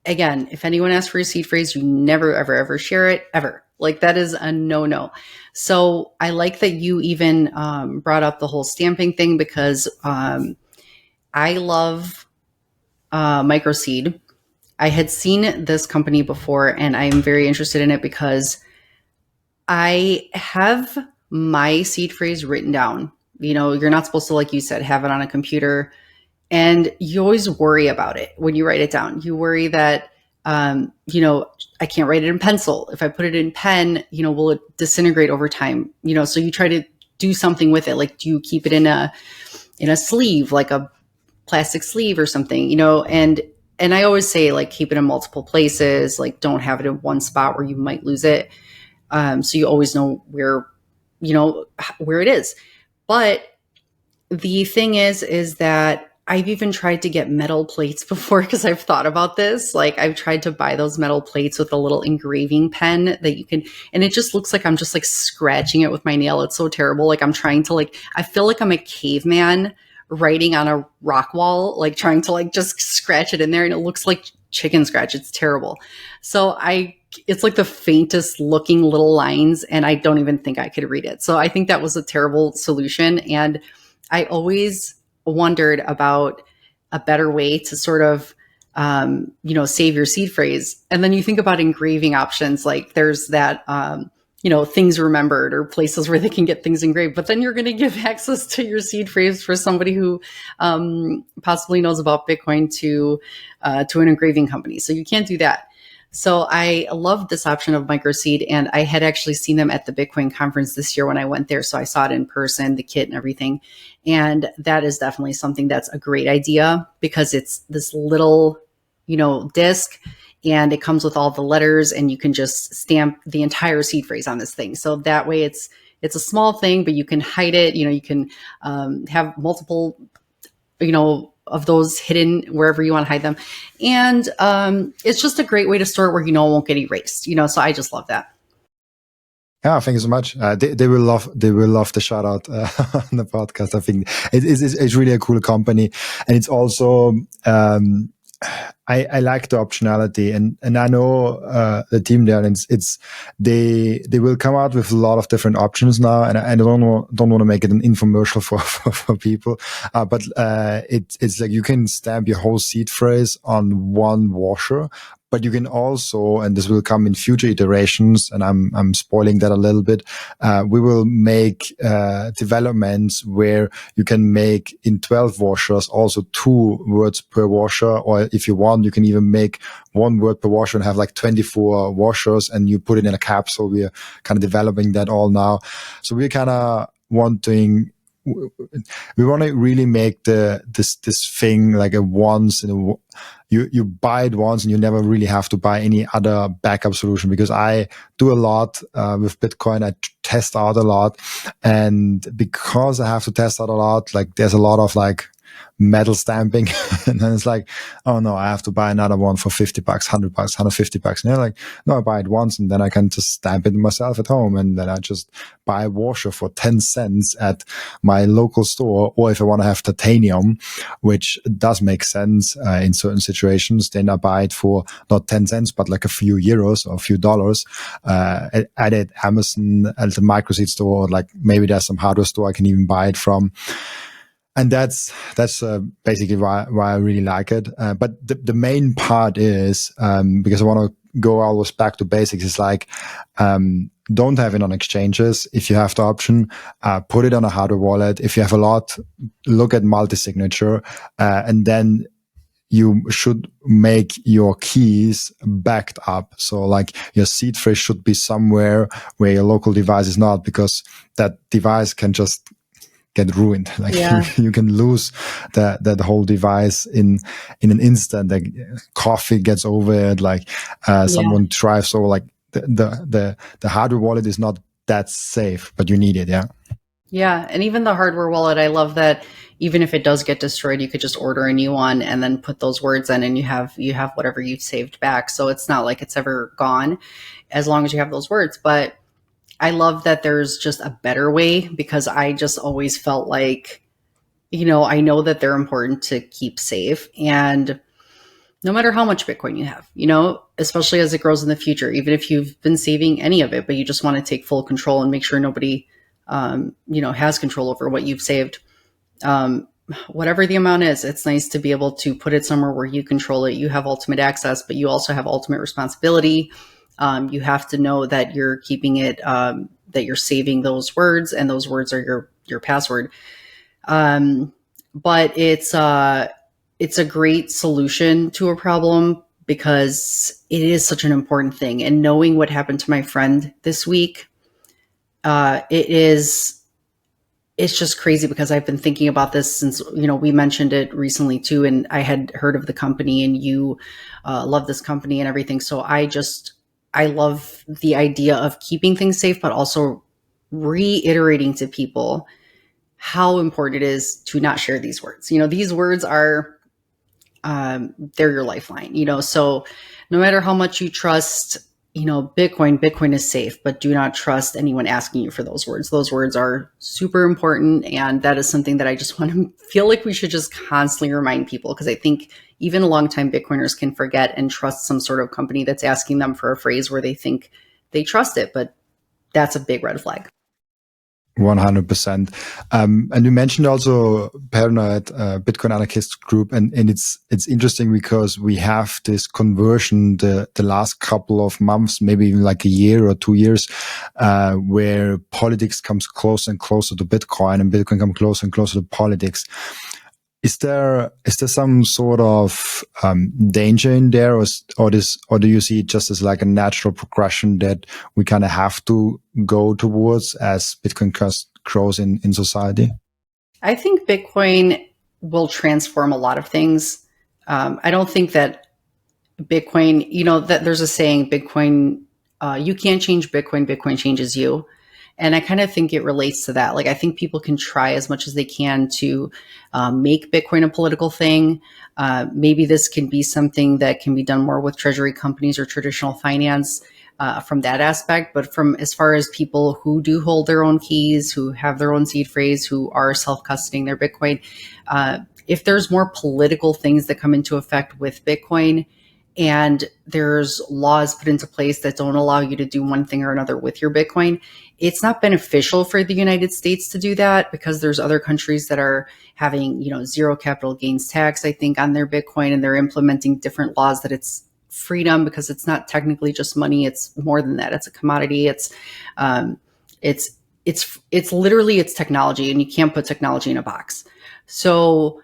again, if anyone asks for your seed phrase, you never, ever, ever share it, ever. Like, that is a no-no. So I like that you even brought up the whole stamping thing, because I love Microseed. I had seen this company before, and I'm very interested in it because I have my seed phrase written down. You're not supposed to, like you said, have it on a computer. And you always worry about it when you write it down. You worry that, I can't write it in pencil. If I put it in pen, will it disintegrate over time? So you try to do something with it. Like, do you keep it in a sleeve, like a plastic sleeve or something, and I always say, like, keep it in multiple places, like, don't have it in one spot where you might lose it. So you always know where it is. But the thing is that I've even tried to get metal plates before, because I've thought about this. Like, I've tried to buy those metal plates with a little engraving pen that you can, and it just looks like I'm just like scratching it with my nail. It's so terrible. Like, I'm trying to, like, I feel like I'm a caveman writing on a rock wall, like trying to like just scratch it in there, and it looks like chicken scratch. It's terrible. So it's like the faintest looking little lines, and I don't even think I could read it. So I think that was a terrible solution. And I always wondered about a better way to sort of, save your seed phrase. And then you think about engraving options, like there's that, things remembered, or places where they can get things engraved, but then you're going to give access to your seed phrase for somebody who possibly knows about Bitcoin to an engraving company. So you can't do that. So I love this option of Microseed, and I had actually seen them at the Bitcoin conference this year when I went there. So I saw it in person, the kit and everything. And that is definitely something that's a great idea, because it's this little, disc, and it comes with all the letters, and you can just stamp the entire seed phrase on this thing. So that way it's a small thing, but you can hide it. You can have multiple, of those hidden wherever you want to hide them. And it's just a great way to store it where it won't get erased, so I just love that. Yeah, thank you so much. They will love the shout out on the podcast. I think it's really a cool company, and it's also I like the optionality, and I know the team there, and they will come out with a lot of different options now, and I don't want to make it an infomercial for people, but it's like you can stamp your whole seed phrase on one washer. But you can also, and this will come in future iterations, and I'm spoiling that a little bit. We will make developments where you can make in 12 washers also 2 words per washer, or if you want, you can even make 1 word per washer and have like 24 washers, and you put it in a capsule. We are kind of developing that all now, so we're kind of wanting. We want to really make this thing like a once in a. You buy it once and you never really have to buy any other backup solution, because I do a lot with Bitcoin. I test out a lot, and because I have to test out a lot, like there's a lot of like metal stamping and then it's like, oh no, I have to buy another one for $50, $100, $150. And they're like, no, I buy it once and then I can just stamp it myself at home, and then I just buy a washer for 10 cents at my local store. Or if I want to have titanium, which does make sense in certain situations, then I buy it for not 10 cents but like a few euros or a few dollars at Amazon, at the Microseed store, or like maybe there's some hardware store I can even buy it from. And that's basically why I really like it. But the main part is, because I want to go always back to basics, is like, don't have it on exchanges. If you have the option, put it on a hardware wallet. If you have a lot, look at multi-signature, and then you should make your keys backed up. So like your seed phrase should be somewhere where your local device is not, because that device can just get ruined. Like you can lose that whole device in an instant. Like coffee gets over it. Like someone drives over. Like the hardware wallet is not that safe, but you need it. Yeah, and even the hardware wallet, I love that. Even if it does get destroyed, you could just order a new one and then put those words in, and you have whatever you saved back. So it's not like it's ever gone, as long as you have those words. But I love that there's just a better way, because I just always felt like, I know that they're important to keep safe. And no matter how much Bitcoin you have, especially as it grows in the future, even if you've been saving any of it, but you just want to take full control and make sure nobody, has control over what you've saved. Whatever the amount is, it's nice to be able to put it somewhere where you control it. You have ultimate access, but you also have ultimate responsibility. You have to know that you're keeping it, that you're saving those words, and those words are your password. But it's a great solution to a problem, because it is such an important thing. And knowing what happened to my friend this week, it's just crazy, because I've been thinking about this since, we mentioned it recently too. And I had heard of the company, and you love this company and everything. So I love the idea of keeping things safe, but also reiterating to people how important it is to not share these words. These words are, they're your lifeline, so no matter how much you trust, Bitcoin is safe, but do not trust anyone asking you for those words. Those words are super important. And that is something that I just want to feel like we should just constantly remind people, because I think even longtime Bitcoiners can forget and trust some sort of company that's asking them for a phrase where they think they trust it, but that's a big red flag. 100%. And you mentioned also Paranoid, Bitcoin anarchist group, and it's interesting because we have this conversion the last couple of months, maybe even like a year or 2 years, where politics comes closer and closer to Bitcoin, and Bitcoin comes closer and closer to politics. Is there some sort of danger in there, or do you see it just as like a natural progression that we kind of have to go towards as Bitcoin grows in society? I think Bitcoin will transform a lot of things. I don't think that Bitcoin, that there's a saying, Bitcoin, you can't change Bitcoin, Bitcoin changes you. And I kind of think it relates to that. Like, I think people can try as much as they can to make Bitcoin a political thing. Maybe this can be something that can be done more with treasury companies or traditional finance from that aspect. But from as far as people who do hold their own keys, who have their own seed phrase, who are self-custodying their Bitcoin, if there's more political things that come into effect with Bitcoin, and there's laws put into place that don't allow you to do one thing or another with your Bitcoin, it's not beneficial for the United States to do that, because there's other countries that are having, zero capital gains tax, I think, on their Bitcoin, and they're implementing different laws that it's freedom, because it's not technically just money. It's more than that. It's a commodity. It's literally, it's technology, and you can't put technology in a box. So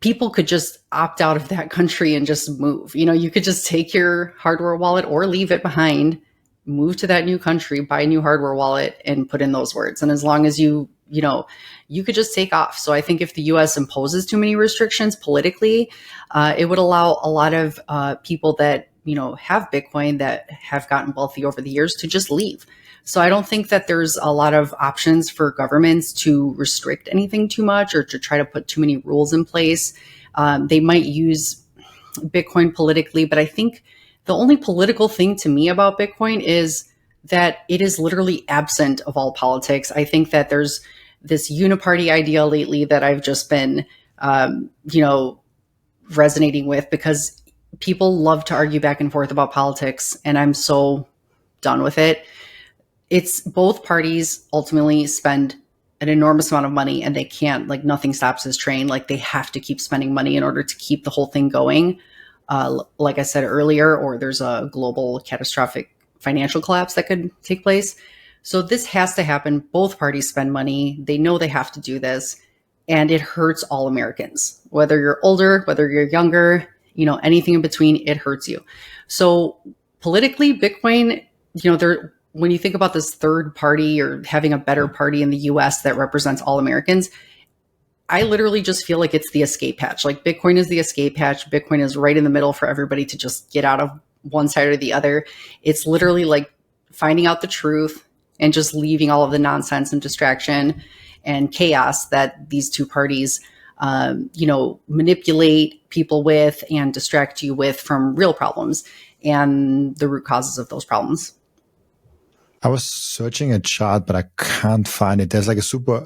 people could just opt out of that country and just move. You could just take your hardware wallet or leave it behind, move to that new country, buy a new hardware wallet, and put in those words. And as long as you could just take off. So I think if the US imposes too many restrictions politically, it would allow a lot of people that, have Bitcoin, that have gotten wealthy over the years, to just leave. So I don't think that there's a lot of options for governments to restrict anything too much, or to try to put too many rules in place. They might use Bitcoin politically, but I think the only political thing to me about Bitcoin is that it is literally absent of all politics. I think that there's this uniparty idea lately that I've just been, resonating with, because people love to argue back and forth about politics, and I'm so done with it. It's both parties ultimately spend an enormous amount of money, and they can't, like, nothing stops this train. Like, they have to keep spending money in order to keep the whole thing going. Like I said earlier, or there's a global catastrophic financial collapse that could take place. So this has to happen. Both parties spend money. They know they have to do this, and it hurts all Americans, whether you're older, whether you're younger, anything in between, it hurts you. So politically, Bitcoin, when you think about this third party, or having a better party in the US that represents all Americans, I literally just feel like it's the escape hatch. Like, Bitcoin is the escape hatch. Bitcoin is right in the middle for everybody to just get out of one side or the other. It's literally like finding out the truth and just leaving all of the nonsense and distraction and chaos that these two parties, manipulate people with and distract you with from real problems and the root causes of those problems. I was searching a chart, but I can't find it. There's like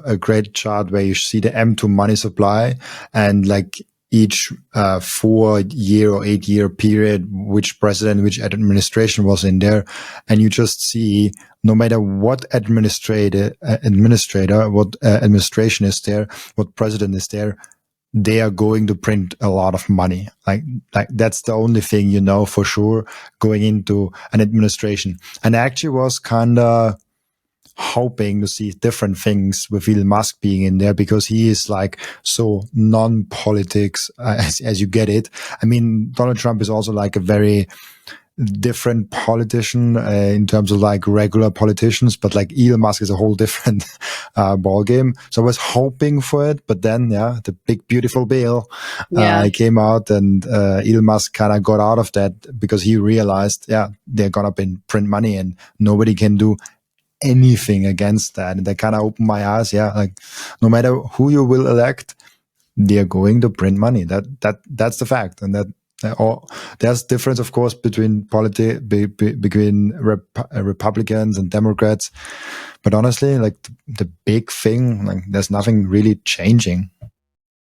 a great chart where you see the M2 money supply, and like each 4-year or 8-year period, which president, which administration was in there. And you just see, no matter what administration is there, what president is there, they are going to print a lot of money. Like that's the only thing for sure going into an administration. And I actually was kind of hoping to see different things with Elon Musk being in there, because he is like so non-politics as you get it. I mean, Donald Trump is also like a very different politician in terms of like regular politicians, but like Elon Musk is a whole different ball game. So I was hoping for it, but then the big beautiful bill came out, and Elon Musk kind of got out of that because he realized they're gonna print money and nobody can do anything against that. And that kind of opened my eyes. Like no matter who you will elect, they're going to print money. That's the fact. And that there's difference, of course, between Republicans and Democrats, but honestly, like the big thing, like there's nothing really changing.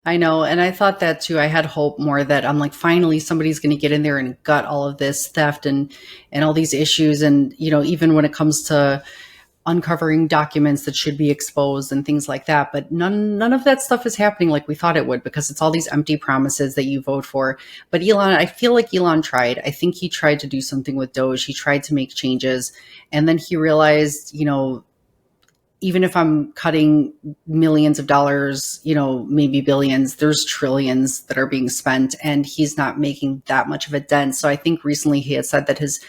I know, and I thought that too. I had hope more that I'm like, finally somebody's going to get in there and gut all of this theft and all these issues, and even when it comes to uncovering documents that should be exposed and things like that. But none of that stuff is happening like we thought it would, because it's all these empty promises that you vote for. But Elon, I feel like Elon tried. I think he tried to do something with Doge. He tried to make changes. And then he realized, even if I'm cutting millions of dollars, maybe billions, there's trillions that are being spent, and he's not making that much of a dent. So I think recently he had said that his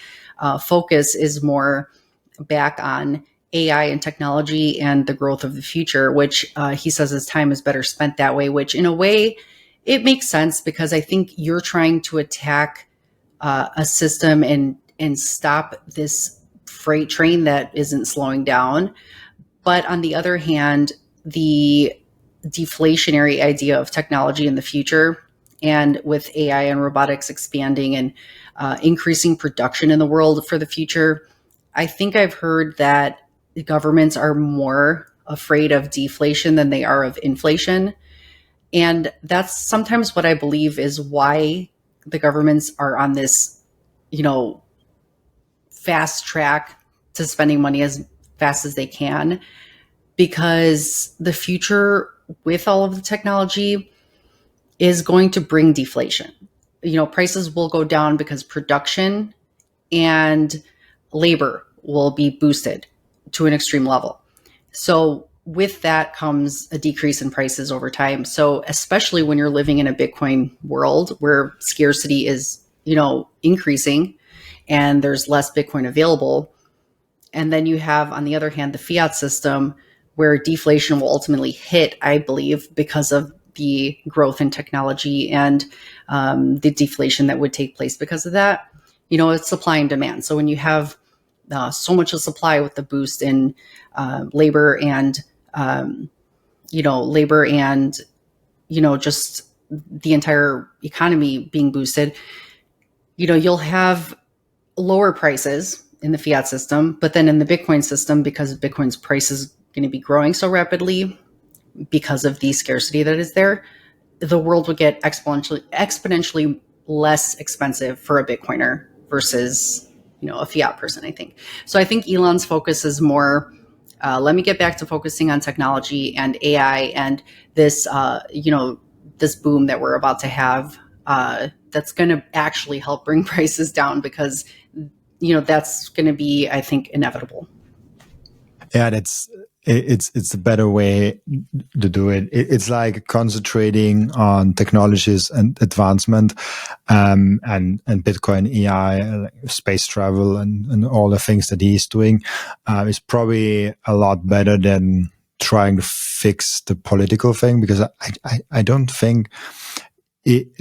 focus is more back on AI and technology and the growth of the future, which he says his time is better spent that way, which in a way it makes sense, because I think you're trying to attack a system and stop this freight train that isn't slowing down. But on the other hand, the deflationary idea of technology in the future, and with AI and robotics expanding and increasing production in the world for the future, I think I've heard that governments are more afraid of deflation than they are of inflation. And that's sometimes what I believe is why the governments are on this, fast track to spending money as fast as they can, because the future with all of the technology is going to bring deflation. Prices will go down because production and labor will be boosted to an extreme level. So with that comes a decrease in prices over time. So especially when you're living in a Bitcoin world where scarcity is, increasing and there's less Bitcoin available. And then you have, on the other hand, the fiat system where deflation will ultimately hit, I believe, because of the growth in technology and the deflation that would take place because of that. It's supply and demand. So when you have so much of supply with the boost in labor and just the entire economy being boosted, you'll have lower prices in the fiat system, but then in the Bitcoin system, because Bitcoin's price is going to be growing so rapidly because of the scarcity that is there, the world would get exponentially less expensive for a Bitcoiner versus, a fiat person, I think. So I think Elon's focus is more, let me get back to focusing on technology and AI and this, this boom that we're about to have, that's going to actually help bring prices down, because, that's going to be, I think, inevitable. Yeah, it's a better way to do it. It's like concentrating on technologies and advancement, and Bitcoin, AI, space travel, and all the things that he's doing is probably a lot better than trying to fix the political thing, because I don't think.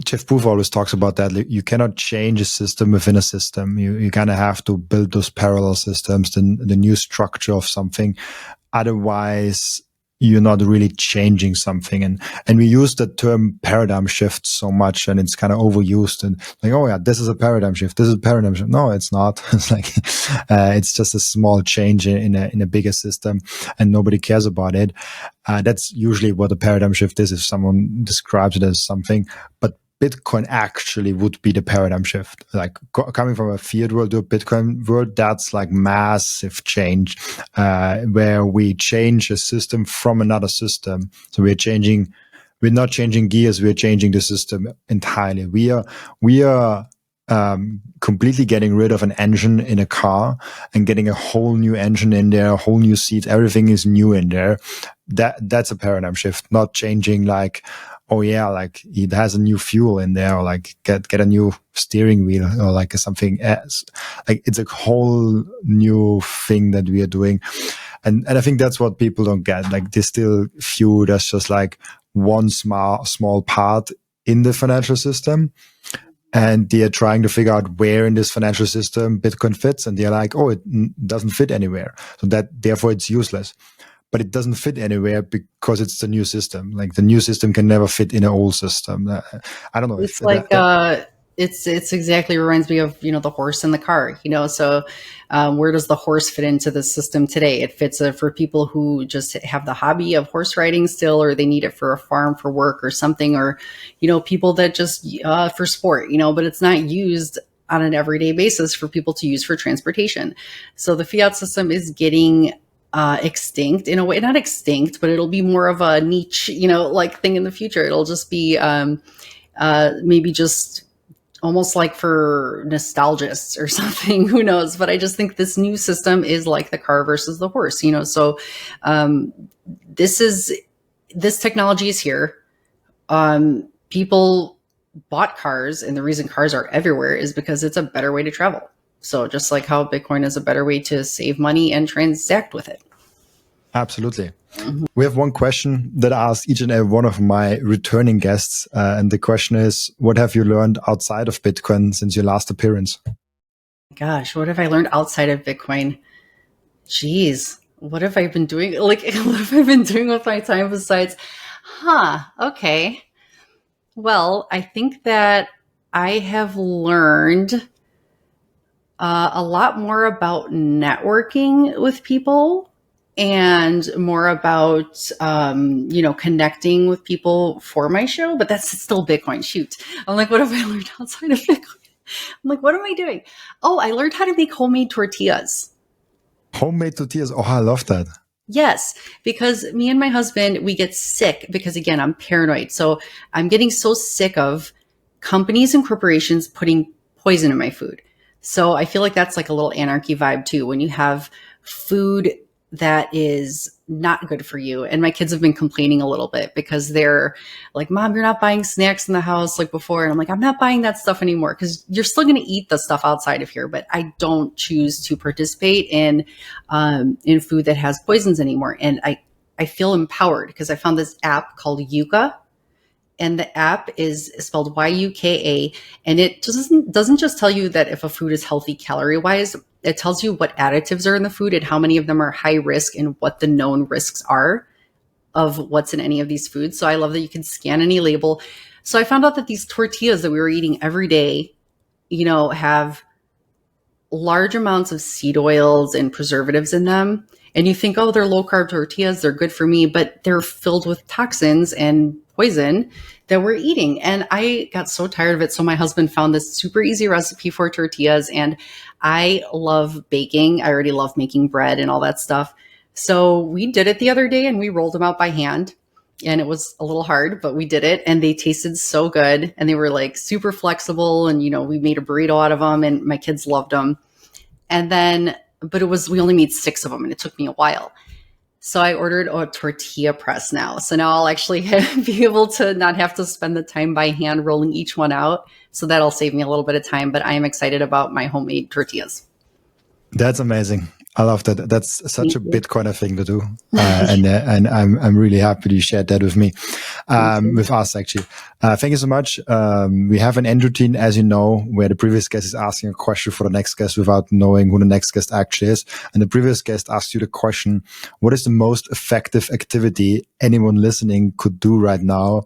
Jeff Booth always talks about that. You cannot change a system within a system. You kind of have to build those parallel systems, the new structure of something. Otherwise, you're not really changing something. And we use the term paradigm shift so much, and it's kind of overused. And like, oh yeah, this is a paradigm shift. This is a paradigm shift. No, it's not. It's like it's just a small change in a bigger system, and nobody cares about it. That's usually what a paradigm shift is if someone describes it as something. But Bitcoin actually would be the paradigm shift. Like coming from a fiat world to a Bitcoin world, that's like massive change, where we change a system from another system. So we're not changing gears, we're changing the system entirely. We are completely getting rid of an engine in a car and getting a whole new engine in there, a whole new seat. Everything is new in there. That's a paradigm shift, not changing like, oh yeah, like it has a new fuel in there, or like get a new steering wheel, or like something else. Like it's a whole new thing that we are doing. And I think that's what people don't get. Like they still view it as just like one small part in the financial system. And they are trying to figure out where in this financial system Bitcoin fits. And they're like, oh, it doesn't fit anywhere. So therefore it's useless. But it doesn't fit anywhere because it's the new system. Like the new system can never fit in an old system. I don't know. It's like, it's exactly reminds me of, the horse and the car, so where does the horse fit into the system today? It fits for people who just have the hobby of horse riding still, or they need it for a farm for work or something, or, people that just for sport, but it's not used on an everyday basis for people to use for transportation. So the fiat system is getting extinct in a way, not extinct, but it'll be more of a niche, like thing in the future. It'll just be maybe just almost like for nostalgists or something, who knows? But I just think this new system is like the car versus the horse, so this technology is here. People bought cars, and the reason cars are everywhere is because it's a better way to travel. So just like how Bitcoin is a better way to save money and transact with it. Absolutely. Mm-hmm. We have one question that I ask each and every one of my returning guests. And the question is, what have you learned outside of Bitcoin since your last appearance? Gosh, what have I learned outside of Bitcoin? Geez, what have I been doing? Like, what have I been doing with my time besides? Okay. Well, I think that I have learned a lot more about networking with people and more about connecting with people for my show. But that's still Bitcoin. Shoot, I'm like, what have I learned outside of Bitcoin? I'm like, what am I doing? Oh, I learned how to make homemade tortillas. Homemade tortillas. Oh, I love that. Yes, because me and my husband, we get sick because, again, I'm paranoid. So I'm getting so sick of companies and corporations putting poison in my food. So I feel like that's like a little anarchy vibe too. When you have food that is not good for you. And my kids have been complaining a little bit because they're like, Mom, you're not buying snacks in the house like before. And I'm like, I'm not buying that stuff anymore because you're still going to eat the stuff outside of here. But I don't choose to participate in food that has poisons anymore. And I feel empowered because I found this app called Yuka. And the app is spelled Yuka, and it doesn't just tell you that if a food is healthy calorie wise, it tells you what additives are in the food and how many of them are high risk and what the known risks are of what's in any of these foods. So I love that you can scan any label. So I found out that these tortillas that we were eating every day, have large amounts of seed oils and preservatives in them. And you think, oh, they're low carb tortillas, they're good for me, but they're filled with toxins and poison that we're eating. And I got so tired of it. So my husband found this super easy recipe for tortillas. And I love baking. I already love making bread and all that stuff. So we did it the other day and we rolled them out by hand. And it was a little hard, but we did it and they tasted so good. And they were like super flexible. And, we made a burrito out of them and my kids loved them. And then, but we only made 6 of them and it took me a while. So I ordered a tortilla press now. So now I'll actually be able to not have to spend the time by hand rolling each one out. So that'll save me a little bit of time, but I am excited about my homemade tortillas. That's amazing. I love that. That's such a Bitcoiner thing to do, and I'm really happy you shared that with me, with us actually. Thank you so much. We have an end routine, as you know, where the previous guest is asking a question for the next guest without knowing who the next guest actually is. And the previous guest asked you the question: what is the most effective activity anyone listening could do right now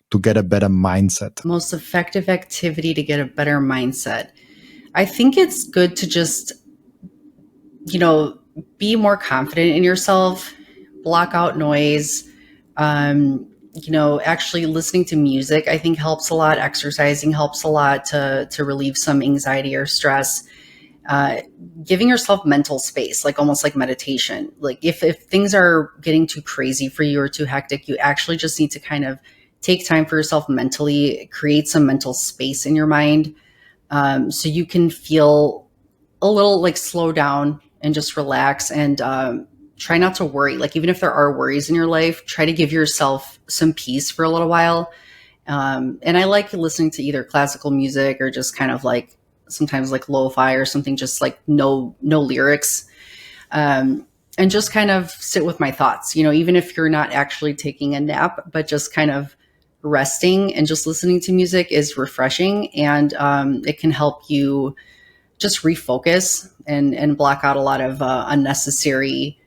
to get a better mindset? Most effective activity to get a better mindset. I think it's good to just be more confident in yourself, block out noise, actually listening to music, I think helps a lot. Exercising helps a lot to relieve some anxiety or stress. Giving yourself mental space, like almost like meditation. Like if things are getting too crazy for you or too hectic, you actually just need to kind of take time for yourself mentally, create some mental space in your mind. So you can feel a little like slow down and just relax and try not to worry. Like even if there are worries in your life, try to give yourself some peace for a little while. And I like listening to either classical music or just kind of like sometimes like lo-fi or something, just like no lyrics. And just kind of sit with my thoughts, even if you're not actually taking a nap, but just kind of resting and just listening to music is refreshing. And it can help you just refocus and block out a lot of unnecessary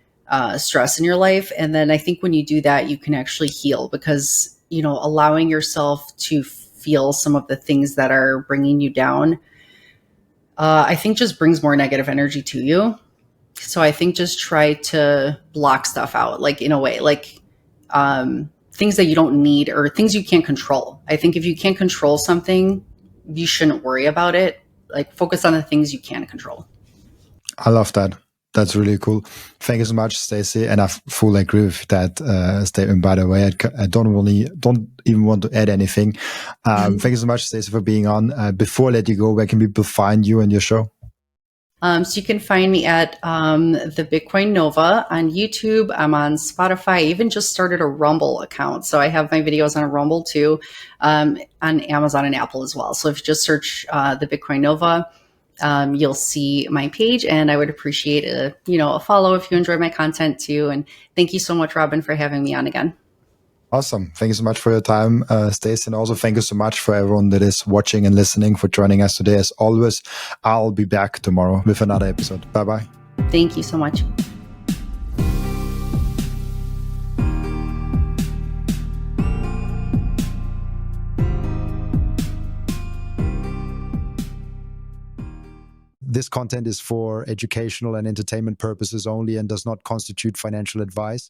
stress in your life. And then I think when you do that, you can actually heal because, allowing yourself to feel some of the things that are bringing you down, I think just brings more negative energy to you. So I think just try to block stuff out, like in a way, like things that you don't need or things you can't control. I think if you can't control something, you shouldn't worry about it. Like focus on the things you can control. I love that. That's really cool. Thank you so much, Staci. And I fully agree with that statement. By the way, I don't even want to add anything. Thank you so much, Staci, for being on. Before I let you go, where can people find you and your show? So you can find me at the Bitcoin Nova on YouTube. I'm on Spotify. I even just started a Rumble account. So I have my videos on Rumble too, on Amazon and Apple as well. So if you just search the Bitcoin Nova, you'll see my page, and I would appreciate a follow if you enjoy my content too. And thank you so much, Robin, for having me on again. Awesome. Thank you so much for your time, Staci. And also thank you so much for everyone that is watching and listening for joining us today. As always, I'll be back tomorrow with another episode. Bye-bye. Thank you so much. this content is for educational and entertainment purposes only and does not constitute financial advice.